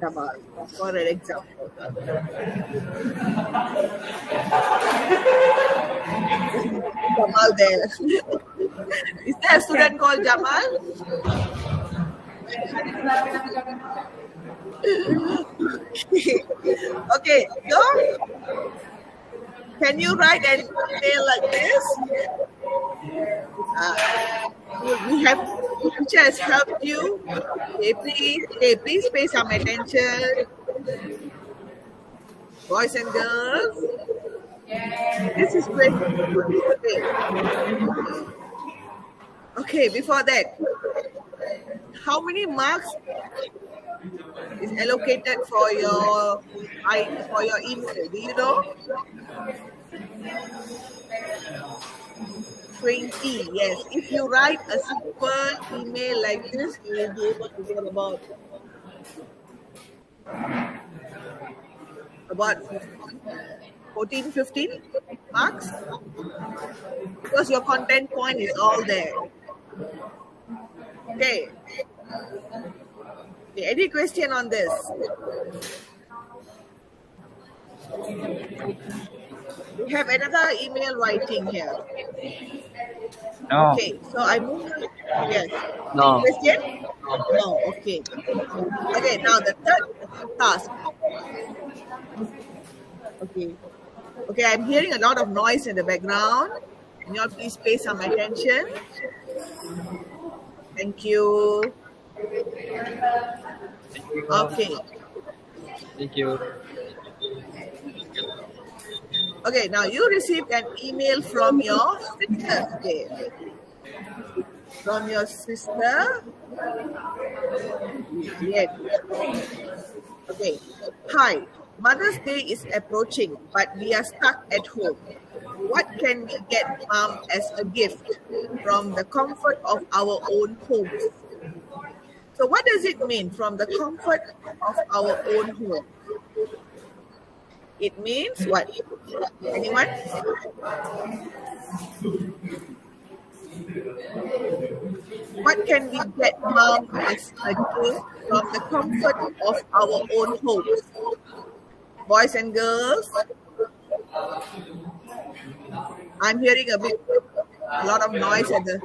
Jamal, for an example. Jamal there. Is there a student called Jamal? Okay, so can you write an email like this? We have teacher has helped you. Please pay some attention, boys and girls. This is great. Okay, before that, how many marks is allocated for your email? Do you know? 20. Yes. If you write a simple email like this, you will be able to get about 14, 15 marks, because your content point is all there. Okay. Any question on this? We have another email writing here. No. Okay, so I move. Yes. No. Question? No. Okay. Okay. Now the third task. Okay. Okay. I'm hearing a lot of noise in the background. Can you all please pay some attention? Thank you. Okay. Thank you. Okay, now you received an email from your sister. Okay. From your sister. Yes. Okay. Hi. Mother's Day is approaching, but we are stuck at home. What can we get Mom as a gift from the comfort of our own homes? So what does it mean, from the comfort of our own home? It means what? Anyone? What can we get Mom as a gift from the comfort of our own homes? Boys and girls? I'm hearing a lot of noise at the...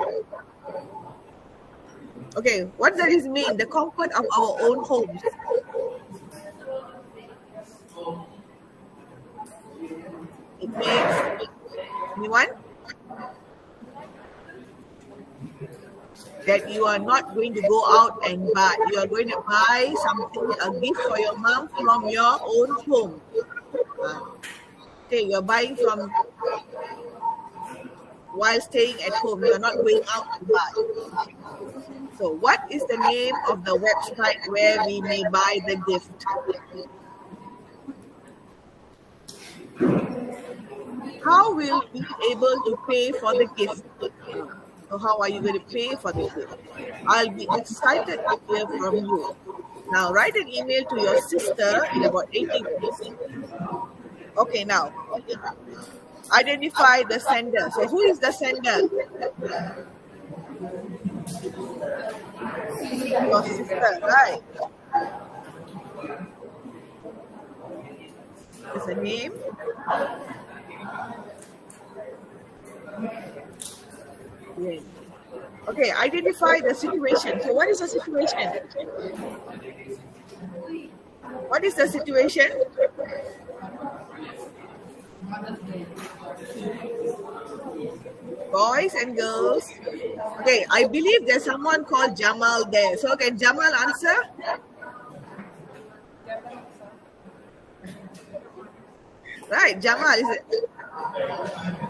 Okay, what does this mean? The comfort of our own homes. It means, anyone? That you are not going to go out and buy. You are going to buy something, a gift for your mom from your own home. Okay, you are buying from while staying at home. You are not going out to buy. So what is the name of the website where we may buy the gift? How will we be able to pay for the gift? So how are you going to pay for the gift? I'll be excited to hear from you. Now write an email to your sister in about 80 minutes. Okay, now identify the sender. So who is the sender? Your sister, right? Is a name. Yeah. Okay, identify the situation. So what is the situation? What is the situation? Boys and girls. Okay, I believe there's someone called Jamal there. So can Jamal answer? Right, Jamal, is it?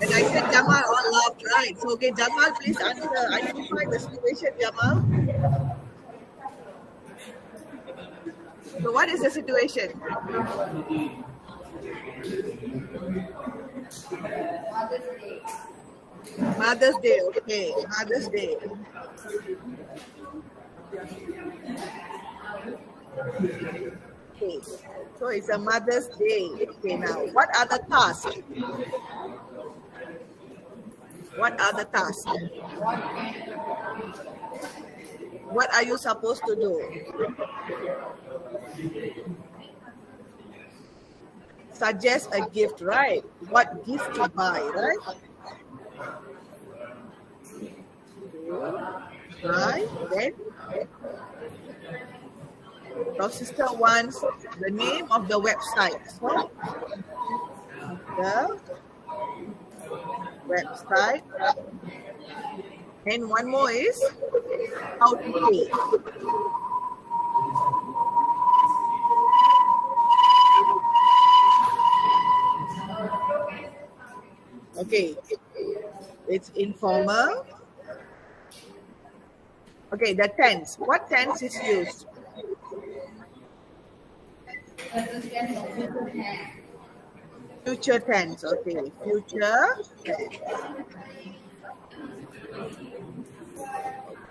And I said Jamal all laughed, right? So okay, Jamal, please answer. Identify the situation, Jamal. So what is the situation? Mother's Day, okay. Mother's Day. Okay. So it's a Mother's Day. Okay, now what are the tasks? What are the tasks? What are you supposed to do? Suggest a gift, right? What gift to buy, right? Right, then your sister wants the name of the website. So the website. And one more is how to pay. Okay, it's informal. Okay, the tense. What tense is used? Future tense. Okay, future tense.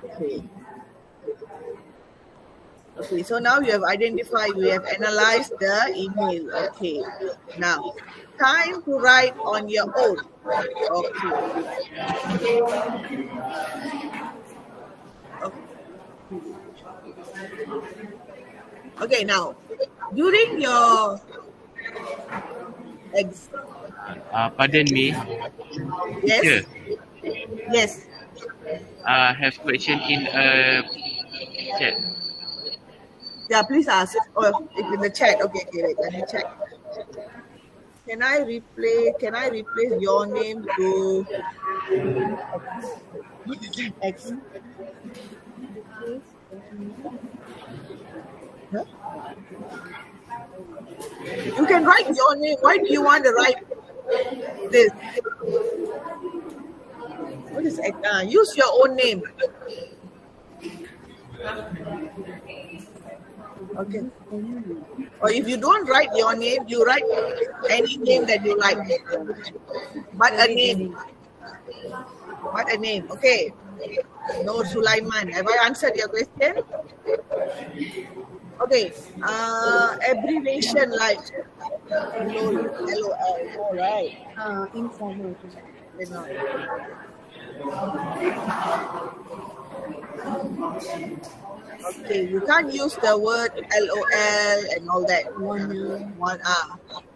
Okay. Okay, so now you have identified, we have analyzed the email. Okay, now time to write on your own. Okay. Okay, now during your Pardon me. yes, Teacher, yes. have question in chat. Yeah, please ask. Oh, it's in the chat. Okay, wait, let me check. Can I replace your name to X? Huh? You can write your name. Why do you want to write this? What is X? Use your own name. Okay. Or if you don't write your name, you write any name that you like. But a name. What a name. Okay. No, Sulaiman. Have I answered your question? Okay. Abbreviation like LOL. All right. Informal. Okay, you can't use the word LOL and all that.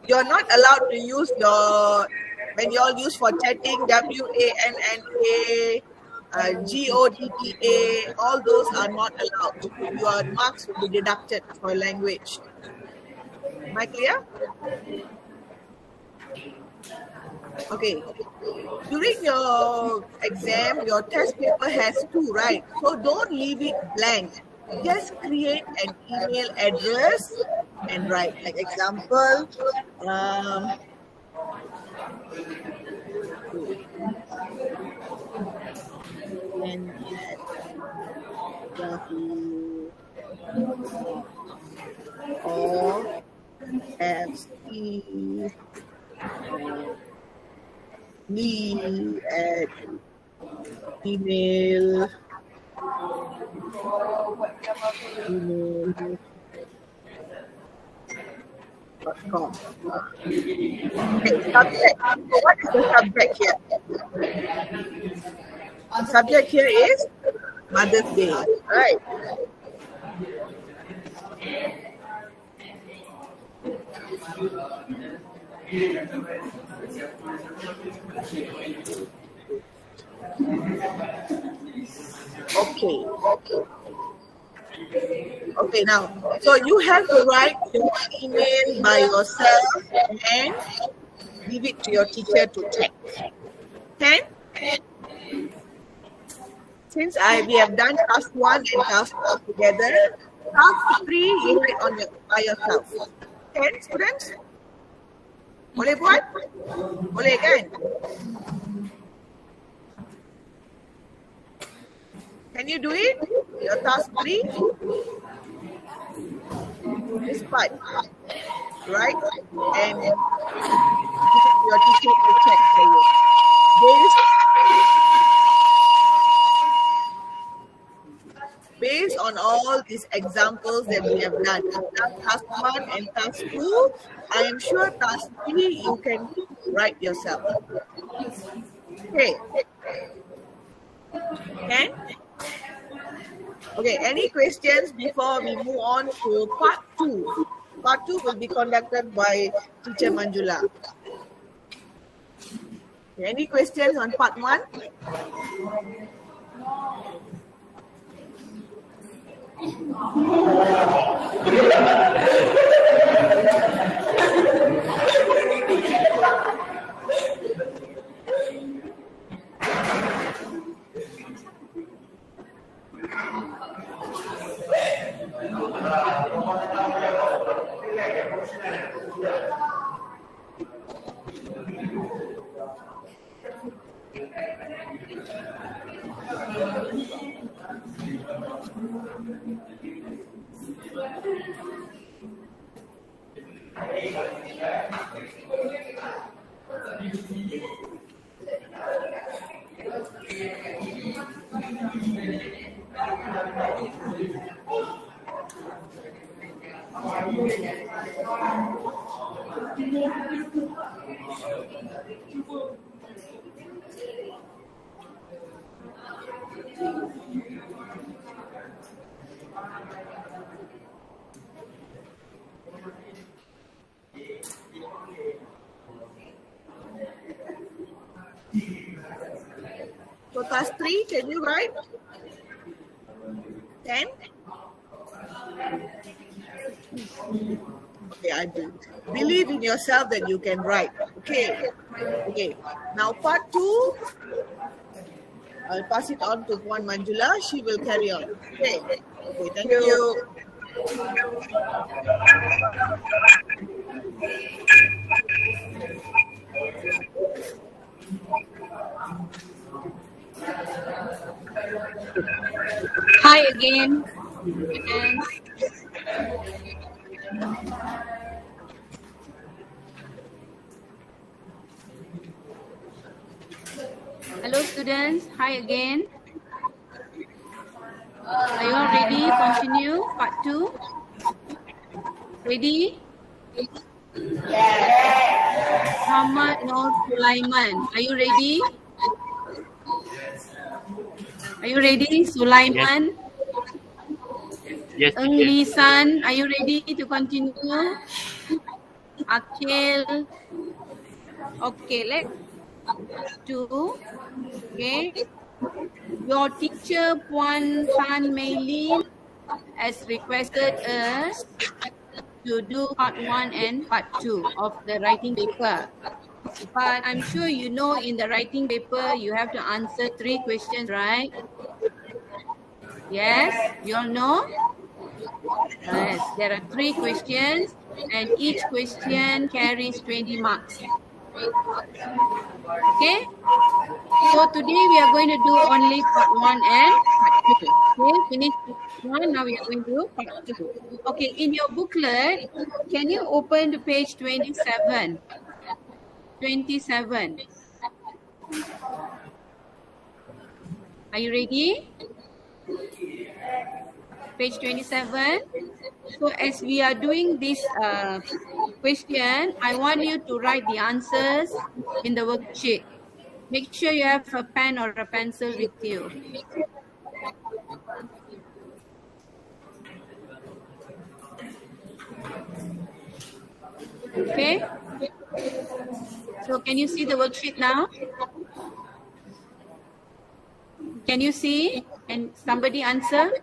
You're not allowed to use your, when you all use for chatting, WANNA, GODTA, all those are not allowed. Your marks will be deducted for language. Am I clear? Okay. During your exam, your test paper has 2, right? So don't leave it blank. Just create an email address and write. Like example, or FC me at email.com. Okay, subject. So what is the subject here? The subject here is Mother's Day, right? Okay, now, so you have to write your email by yourself and give it to your teacher to check. Can? Since we have done task 1 and task 2 together, task 3 you write by yourself. Can students? Boleh buat? Boleh kan? Can you do it? Your task 3? This part, right? And your teacher will check for you. Based on all these examples that we have done, task 1 and task 2, I am sure task 3 you can write yourself. Okay. Okay. Okay, any questions before we move on to part 2? Part 2 will be conducted by Teacher Manjula. Okay, any questions on part 1? So task 3, can you write? 10? Okay, I do. Believe in yourself that you can write. Okay. Okay. Now part 2, I'll pass it on to Puan Manjula. She will carry on. Okay. Okay, thank you. Hi again. Hello students, hi again. Are you all ready? Continue part 2. Ready? Muhammad Nur Sulaiman, are you ready? Are you ready, Sulaiman? Yes. Eng Lisan, are you ready to continue? Akhil. Okay, let's do. Okay. Your teacher Puan Tan Maylin has requested us to do part 1 and part 2 of the writing paper. But I'm sure you know in the writing paper you have to answer 3 questions, right? Yes, you all know? Yes, there are 3 questions and each question carries 20 marks. Okay? So today we are going to do only part 1 and part 2. Okay, finish part 1, now we are going to do part 2. Okay, in your booklet, can you open to page 27? 27. Are you ready? Page 27. So as we are doing this question, I want you to write the answers in the worksheet. Make sure you have a pen or a pencil with you. Okay. So can you see the worksheet now? Can you see? And somebody answer? Yes,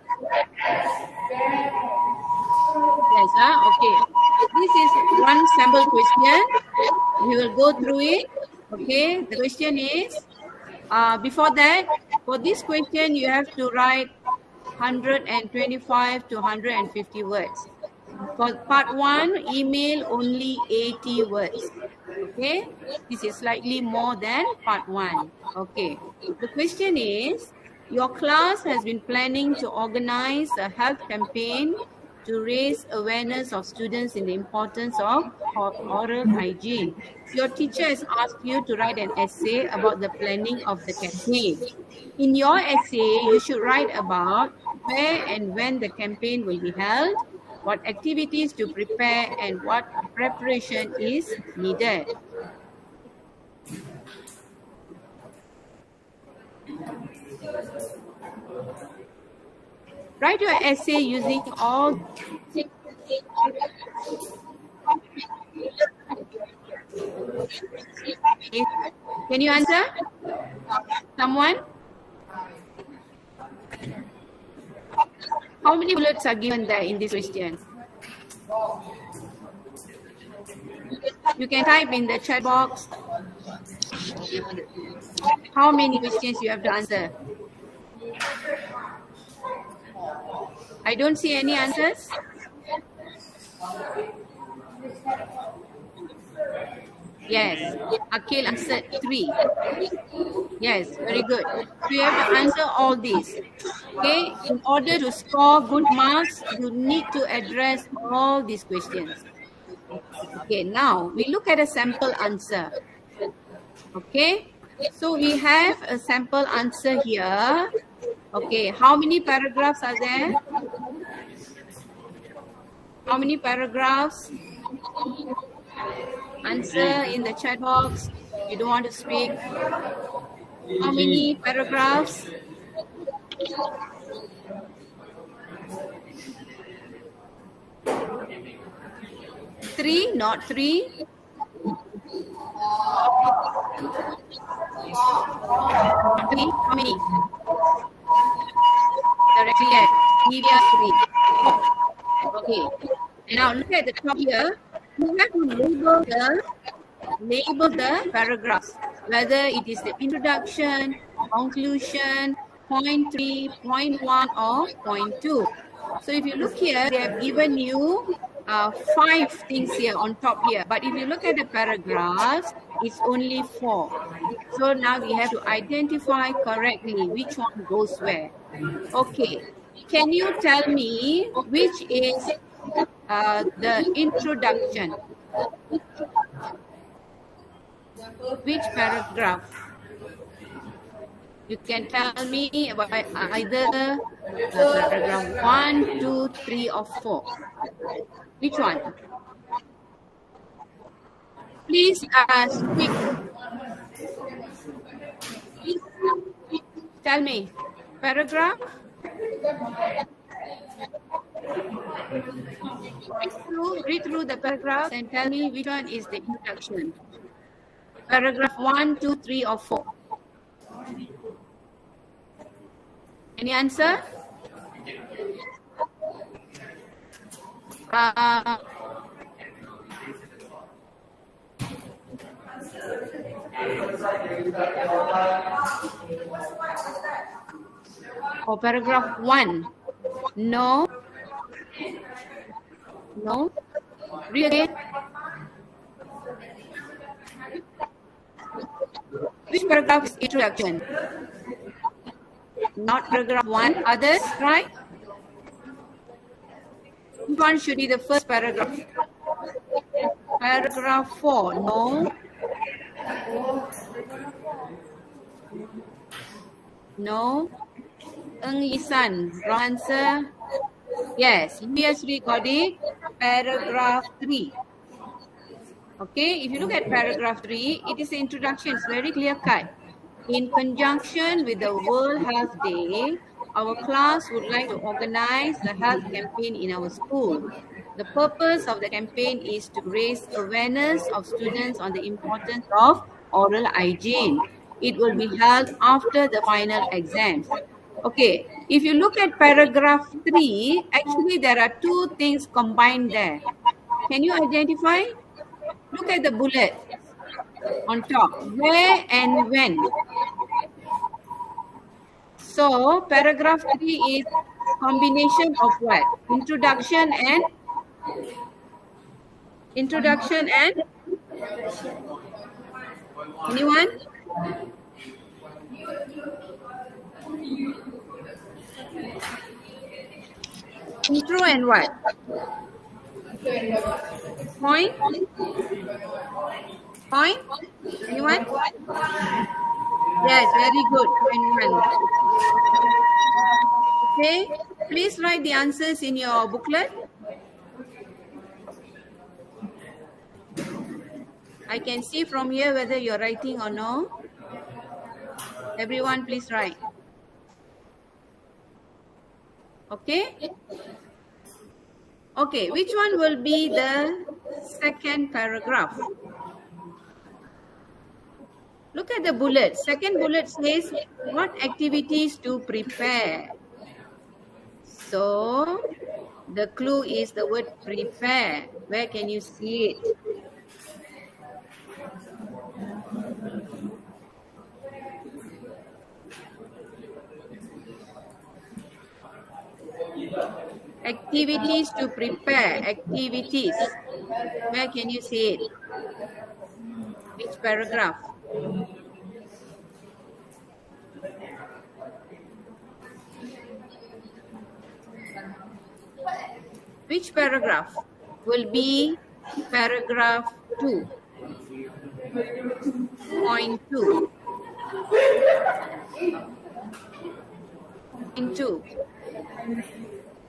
okay. This is one sample question. We will go through it. Okay, the question is, before that, For this question, you have to write 125 to 150 words. For part 1, email only 80 words. Okay, this is slightly more than part 1. Okay, the question is, your class has been planning to organize a health campaign to raise awareness of students in the importance of oral hygiene. Your teacher has asked you to write an essay about the planning of the campaign. In your essay, you should write about where and when the campaign will be held, what activities to prepare, and what preparation is needed. Write your essay using all. Can you answer? Someone? How many bullets are given there in this question? You can type in the chat box how many questions you have to answer. I don't see any answers. Yes, Akil answered 3. Yes, very good. So you have to answer all these. Okay, in order to score good marks, you need to address all these questions. Okay, now we look at a sample answer. Okay, so we have a sample answer here. Okay, how many paragraphs are there? How many paragraphs? Answer in the chat box. You don't want to speak. How many paragraphs? 3, not 3. 3, how many? Directly at media 3. Okay. Now look at the top here. You have to label the paragraphs, whether it is the introduction, conclusion, point 3, point 1, or point 2. So if you look here, they have given you 5 things here on top here. But if you look at the paragraphs, it's only 4. So now we have to identify correctly which one goes where. Okay. Can you tell me which is the introduction? Which paragraph? You can tell me about either paragraph 1, 2, 3, or 4. Which one? Please speak. Tell me. Paragraph? Read through the paragraph and tell me which one is the introduction. Paragraph 1, 2, 3, or 4. Any answer? Or paragraph 1? No. No. Read again. Which paragraph is introduction? Not paragraph 1. Others, right? Which one should be the first paragraph? Paragraph 4. No. No. Ng Yisan, wrong answer. Yes, USD got it. Paragraph 3. Okay, if you look at paragraph 3, it is the introduction. It's very clear cut. In conjunction with the World Health Day, our class would like to organize the health campaign in our school. The purpose of the campaign is to raise awareness of students on the importance of oral hygiene. It will be held after the final exams. Okay, if you look at paragraph 3, actually there are 2 things combined there. Can you identify? Look at the bullet on top. Where and when? So paragraph 3 is combination of what? Introduction and anyone? Intro and what? Point? Anyone? Yes, very good. Point 1. Okay, please write the answers in your booklet. I can see from here whether you're writing or no. Everyone, please write. Okay? Okay, which one will be the second paragraph? Look at the bullet. Second bullet says, what activities to prepare? So, the clue is the word prepare. Where can you see it? Activities to prepare. Activities. Where can you see it? Which paragraph? Which paragraph will be paragraph 2? Point 2. Point 2.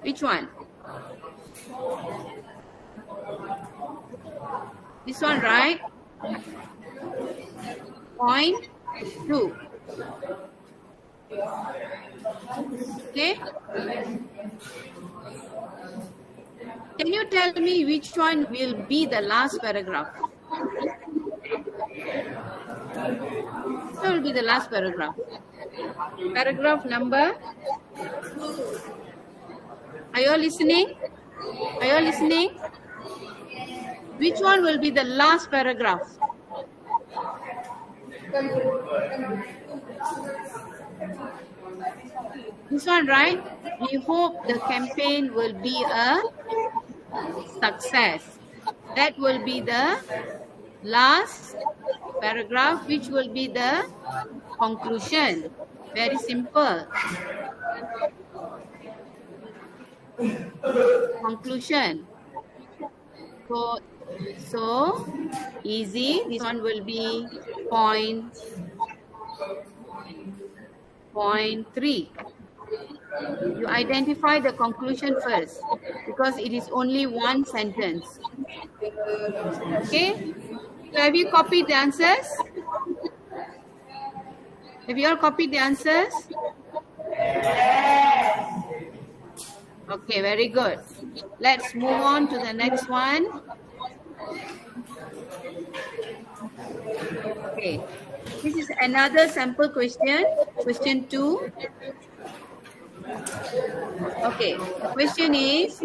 Which one? This one, right? Point 2. Okay? Can you tell me which one will be the last paragraph? What will be the last paragraph? Paragraph number? Are you all listening? Are you all listening? Which one will be the last paragraph? This one, right? We hope the campaign will be a success. That will be the last paragraph, which will be the conclusion. Very simple. Conclusion. So easy. This one will be point 3. You identify the conclusion first because it is only one sentence. Okay? So have you copied the answers? Have you all copied the answers? Okay, very good. Let's move on to the next one. Okay, this is another sample question, question 2. Okay, the question is,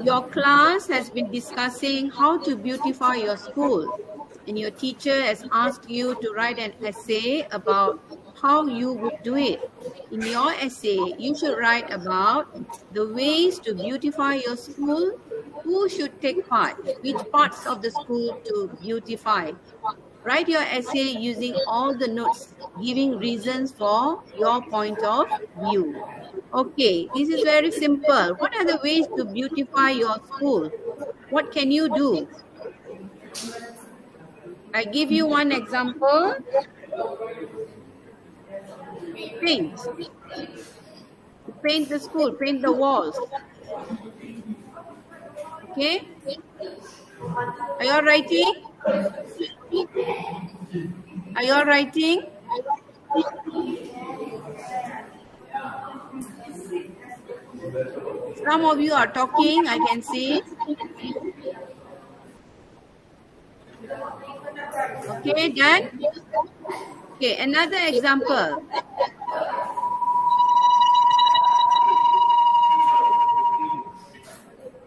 your class has been discussing how to beautify your school, and your teacher has asked you to write an essay about how you would do it. In your essay, you should write about the ways to beautify your school, who should take part, which parts of the school to beautify. Write your essay using all the notes, giving reasons for your point of view. Okay, this is very simple. What are the ways to beautify your school? What can you do? I give you one example. Paint. Paint the school, paint the walls. Okay? Are you all writing? Are you all writing? Some of you are talking, I can see. Okay, done? Okay, another example.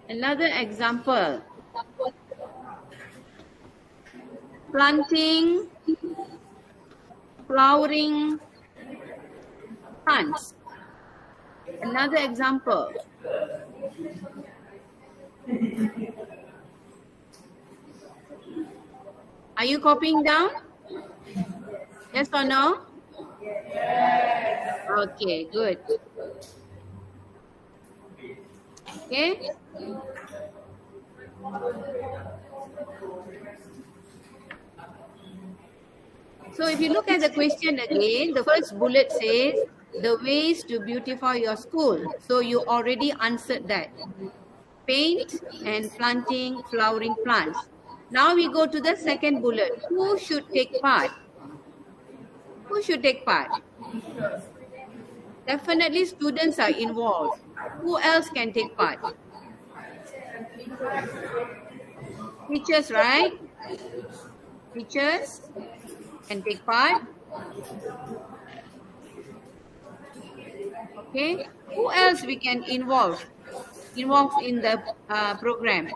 Another example. Planting, flowering plants. Another example. Are you copying down? Yes or no? Okay, good. Okay. So if you look at the question again, the first bullet says the ways to beautify your school. So you already answered that. Paint and planting flowering plants. Now we go to the second bullet. Who should take part? Who should take part? Definitely students are involved. Who else can take part? Teachers, right? Teachers can take part. Okay. Who else we can involve in the program?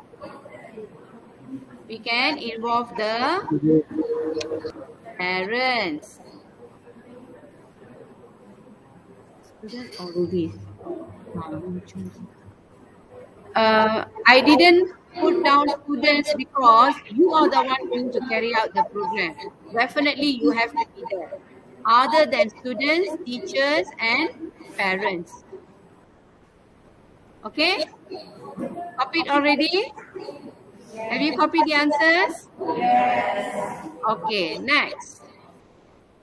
We can involve the parents. Students or rubies? I didn't put down students because you are the one going to carry out the program. Definitely you have to be there. Other than students, teachers and parents. Okay? Copied already? Have you copied the answers? Yes. Okay, next.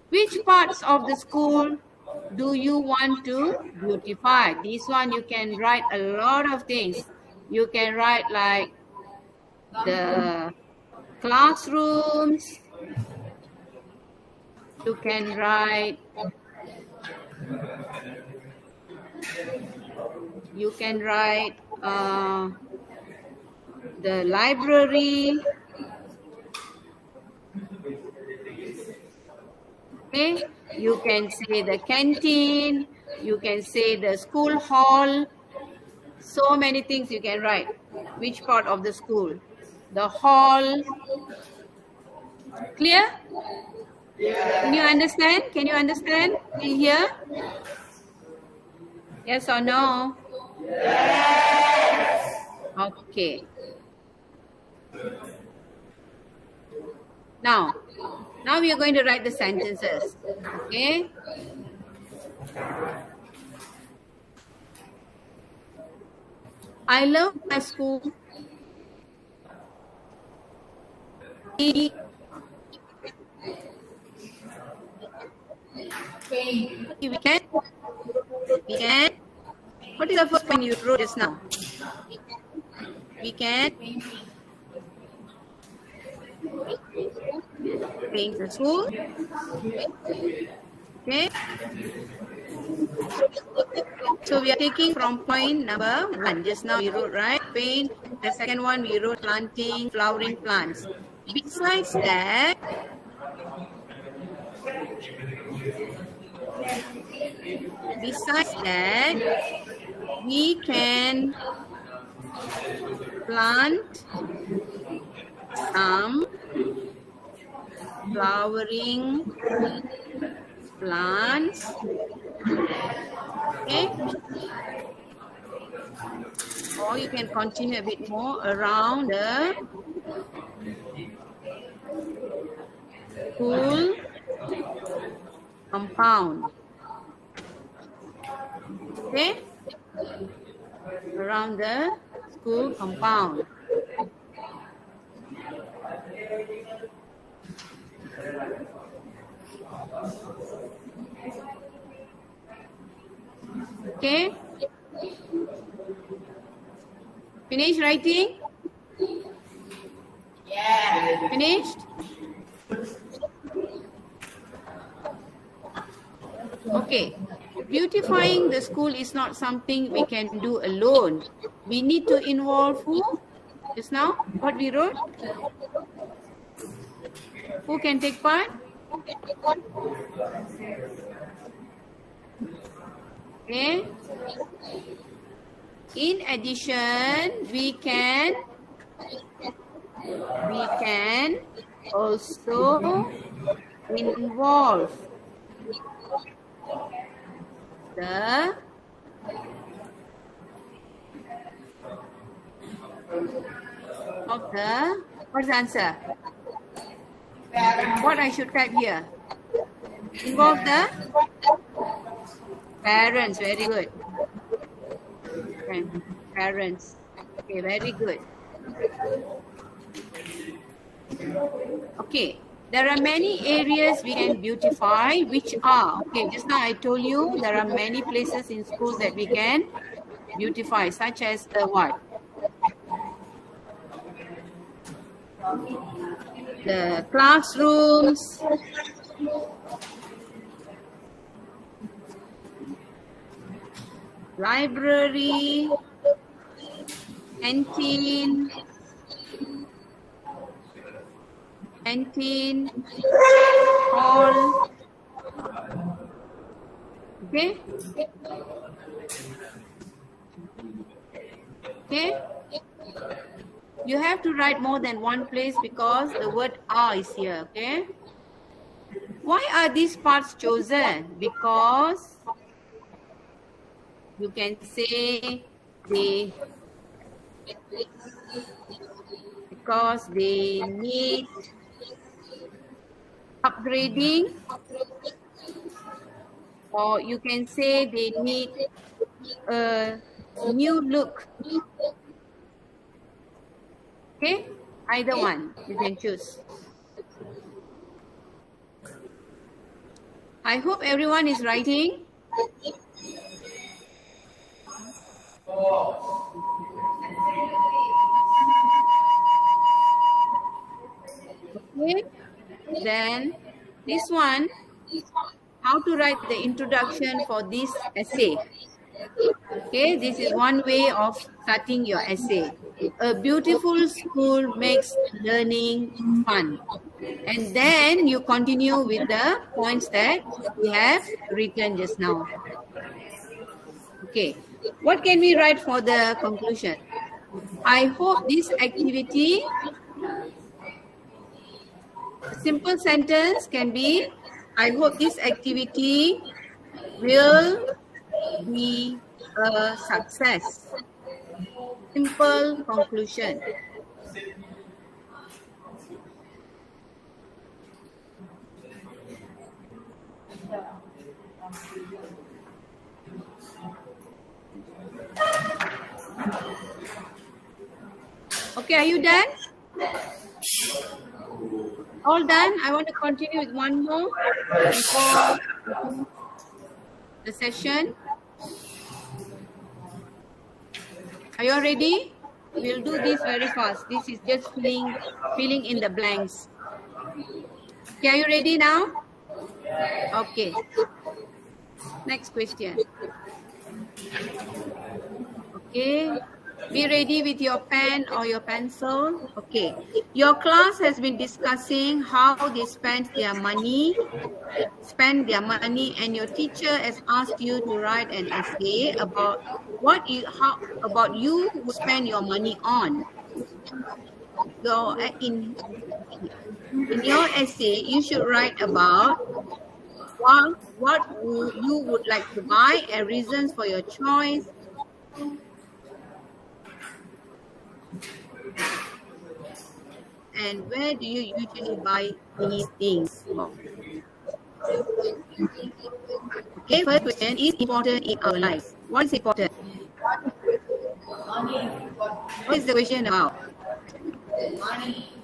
Which parts of the school do you want to beautify? This one you can write a lot of things. You can write like the classrooms. You can write the library. Okay, you can say the canteen, you can say the school hall. So many things you can write. Which part of the school? The hall. Clear? Can you understand? Can you understand? Can you hear? Yes or no? Yes. Okay. Now we are going to write the sentences. Okay. I love my school. We can. What is the first point you wrote just now? We can paint the school. Okay. So we are taking from point number 1. Just now we wrote, right? Paint. The second one we wrote planting, flowering plants. Besides that, we can plant some flowering plants. Okay. Or you can continue a bit more around the school compound. Okay. Around the school compound. Okay. Finish writing? Yeah. Finished? Okay. Beautifying the school is not something we can do alone. We need to involve who? Just now, what we wrote? Who can take part? Okay. In addition, we can also involve the Of the, what's the answer? What I should type here? Involve the parents. Very good. Okay. Parents. Okay, very good. Okay, there are many areas we can beautify, which are, okay, just now I told you there are many places in schools that we can beautify, such as the what? The classrooms, library, canteen, hall. Okay? Okay? You have to write more than one place because the word are is here, okay? Why are these parts chosen? Because you can say because they need upgrading, or you can say they need a new look. Okay, either one you can choose. I hope everyone is writing. Okay, then this one, how to write the introduction for this essay. Okay, this is one way of starting your essay. A beautiful school makes learning fun. And then you continue with the points that we have written just now. Okay, what can we write for the conclusion? I hope this activity, a simple sentence can be, I hope this activity will be a success. Simple conclusion. Okay, are you done? All done? I want to continue with one more before the session. Are you all ready? We'll do this very fast. This is just filling in the blanks. Okay, are you ready now? Okay. Next question. Okay. Be ready with your pen or your pencil. Okay. Your class has been discussing how they spend their money, and your teacher has asked you to write an essay about about you who spend your money on. So in your essay, you should write about what you would like to buy and reasons for your choice. And where do you usually buy these things? Okay, first question is important in our lives. What is important? What is the question about?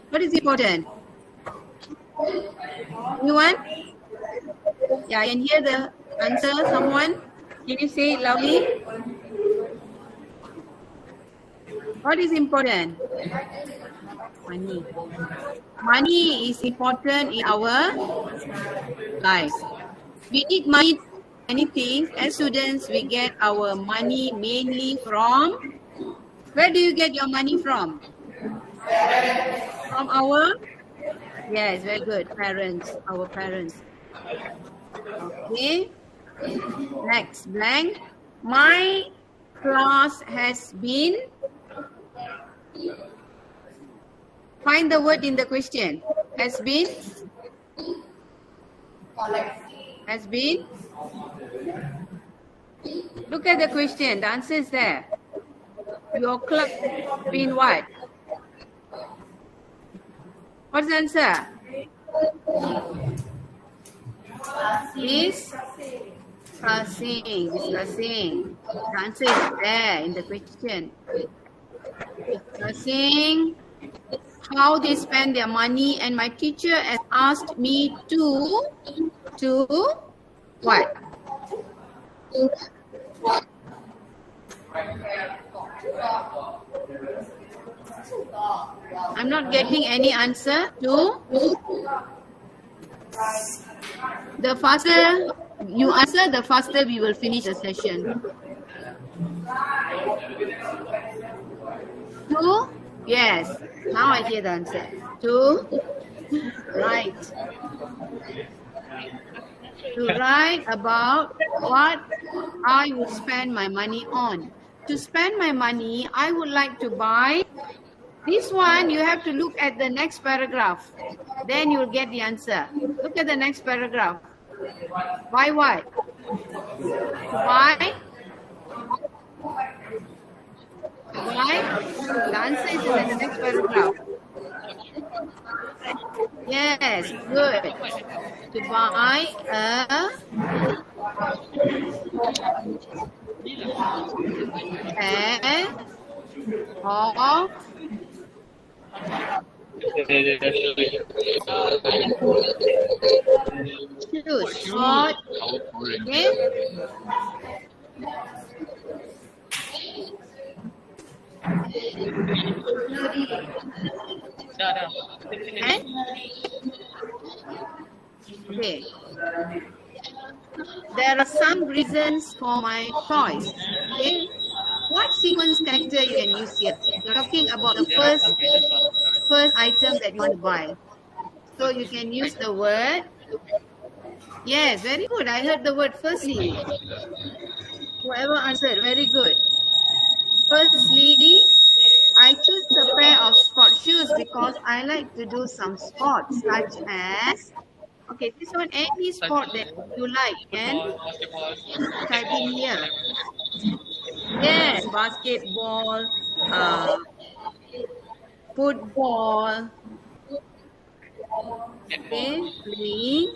What is important? Anyone? Yeah, I can hear the answer. Someone? Can you say it loudly? What is important? Money. Money is important in our lives. We need money for many things. As students, we get our money mainly from, where do you get your money from? From our, yes, very good, parents, our parents. Okay, next, blank. My class has been, find the word in the question. Has been, Look at the question. The answer is there. Your club in what? What's the answer? Discussing. The answer is there in the question. Discussing how they spend their money, and my teacher has asked me to what? I'm not getting any answer. To the faster you answer, the faster we will finish the session. To, yes, now I hear the answer. To write. To write about what I would spend my money on. To spend my money, I would like to buy. This one, you have to look at the next paragraph. Then you will get the answer. Look at the next paragraph. Buy what? Buy? The answer is in the next paragraph. Yes, good. To buy a of shoes. Short. Okay. Okay. There are some reasons for my choice. Okay. What sequence character you can use here? You're talking about the first item that you want to buy. So you can use the word. Yes, very good. I heard the word firstly. Whoever answered, very good. Firstly, I choose a pair of sport shoes because I like to do some sports such as, okay, this one, any sport that you like, and type in here. Yes, basketball, football, okay, playing,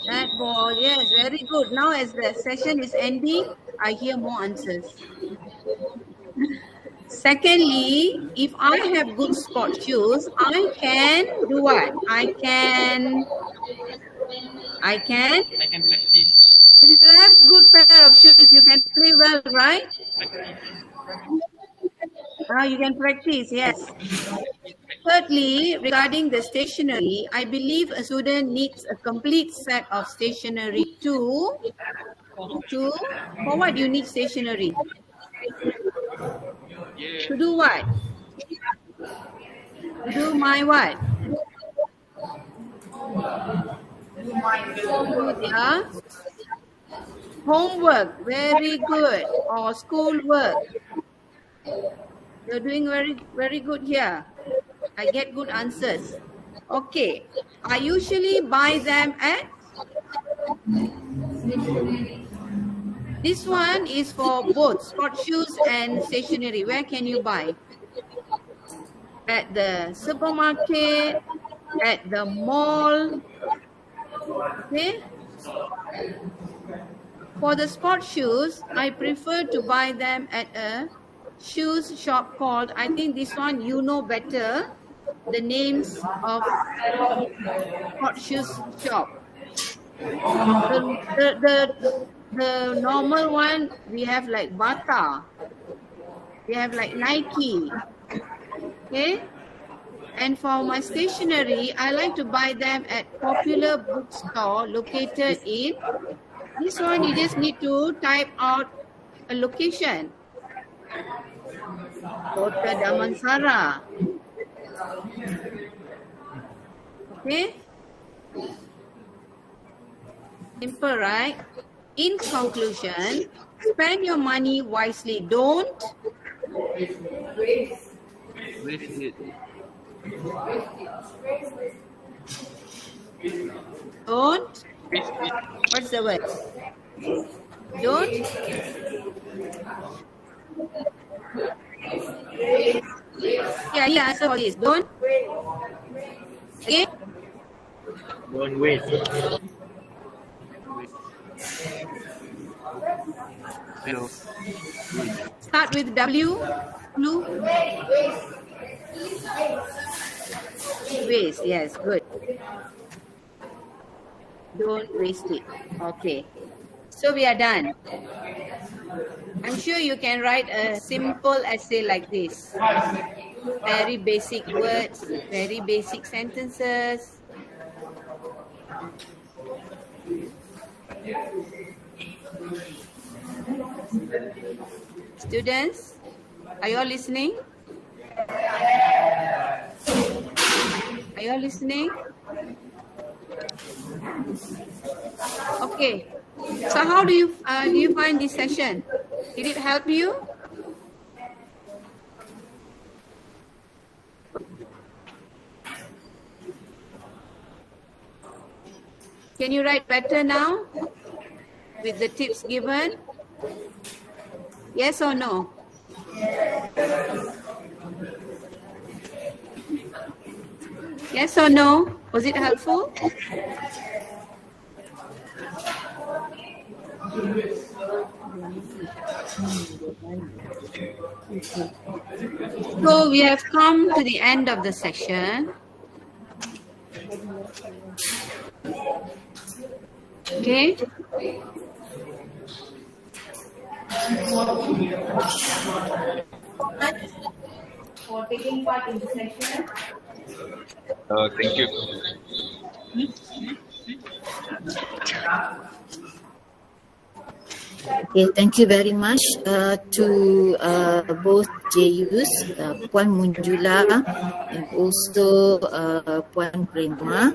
netball. Yes, very good. Now as the session is ending, I hear more answers. Secondly, if I have good sport shoes, I can do what? I can practice. If you have good pair of shoes, you can play well, right? You can practice, yes. Thirdly, regarding the stationery, I believe a student needs a complete set of stationery for what you need stationery? To do what? To do my what? Yeah. Homework, very good, or school work. You're doing very good here. I get good answers. Okay, I usually buy them at. This one is for both sport shoes and stationery. Where can you buy? At the supermarket, at the mall. Okay. For the sport shoes, I prefer to buy them at a shoes shop called, I think this one you know better, the names of sport shoes shop. The normal one, we have like Bata. We have like Nike. Okay. And for my stationery, I like to buy them at popular bookstore located in. This one, you just need to type out a location. Kota Damansara. Okay. Simple, right? In conclusion, spend your money wisely. Don't Waste it. Don't. What's the word? Don't Yeah, yeah, answer for this. Don't. Okay. Don't wait. Hello. Start with W. Blue. Waste. Yes, good. Don't waste it. Okay. So we are done. I'm sure you can write a simple essay like this. Very basic words, very basic sentences. Students, are you all listening? Are you all listening? Okay. So how do you find this session? Did it help you? Can you write better now with the tips given? Yes or no? Yes or no? Was it helpful? So we have come to the end of the session. Okay. For taking part in the session. Thank you. Okay, thank you very much to both JUs, Puan Munjula and also Puan Prema.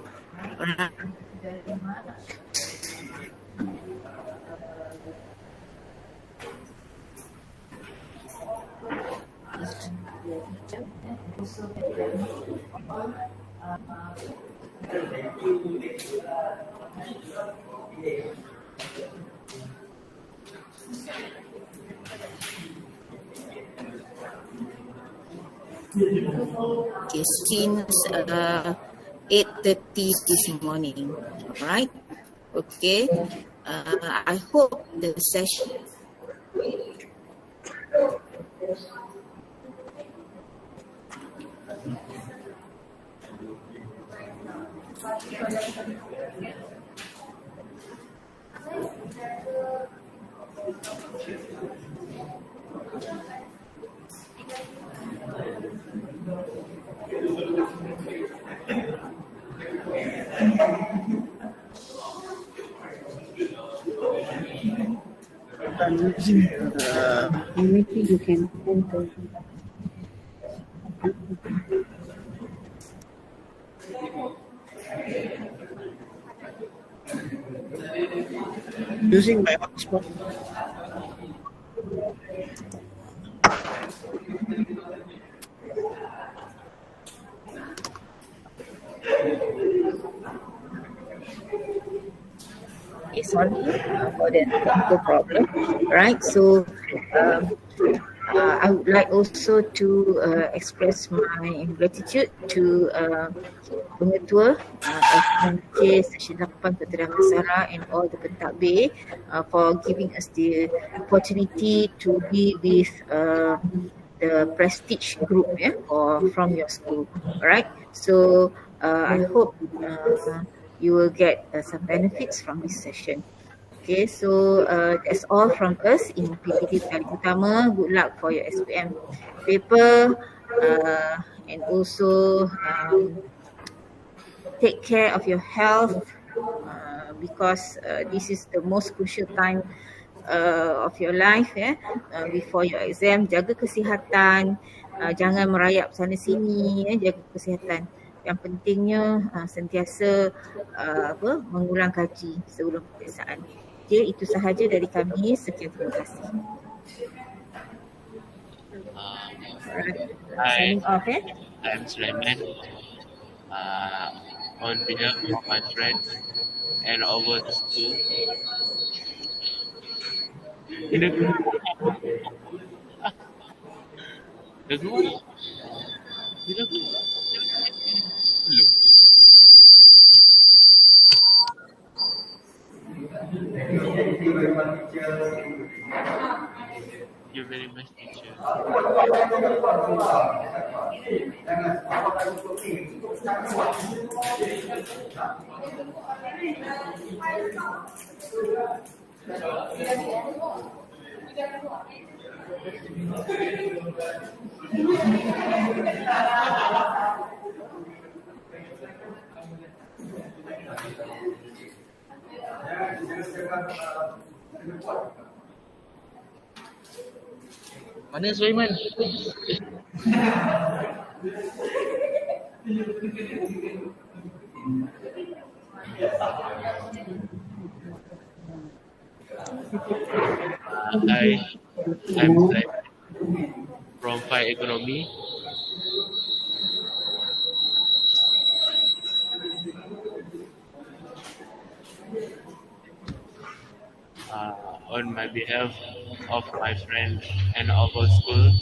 Okay, since 8:30 this morning, all right? Okay, I hope the session. Maybe you can enter. Using my hotspot. Sorry for that technical problem. Right, so I would like also to express my gratitude to Pengetua FMK Seksyen 8 Ketua Damansara and all the pentadbir for giving us the opportunity to be with the prestige group, or from your school. Alright, so I hope you will get some benefits from this session. Okay, so that's all from us in PPT Tali Utama. Good luck for your SPM paper, and also take care of your health, because this is the most crucial time of your life, before your exam. Jaga kesihatan, jangan merayap sana sini, jaga kesihatan. Yang pentingnya sentiasa mengulang kaji sebelum peperiksaan. Okay, itu sahaja dari kami. Sekian, terima kasih. Hi, Signing off, I'm Sulaiman. On behalf of my friends and our school, Lagu mana? Dia lagu. Belum. You're very much teacher. Mana Sulaiman? I'm Sulaiman from Fire Economy. On my behalf of my friends and of our school,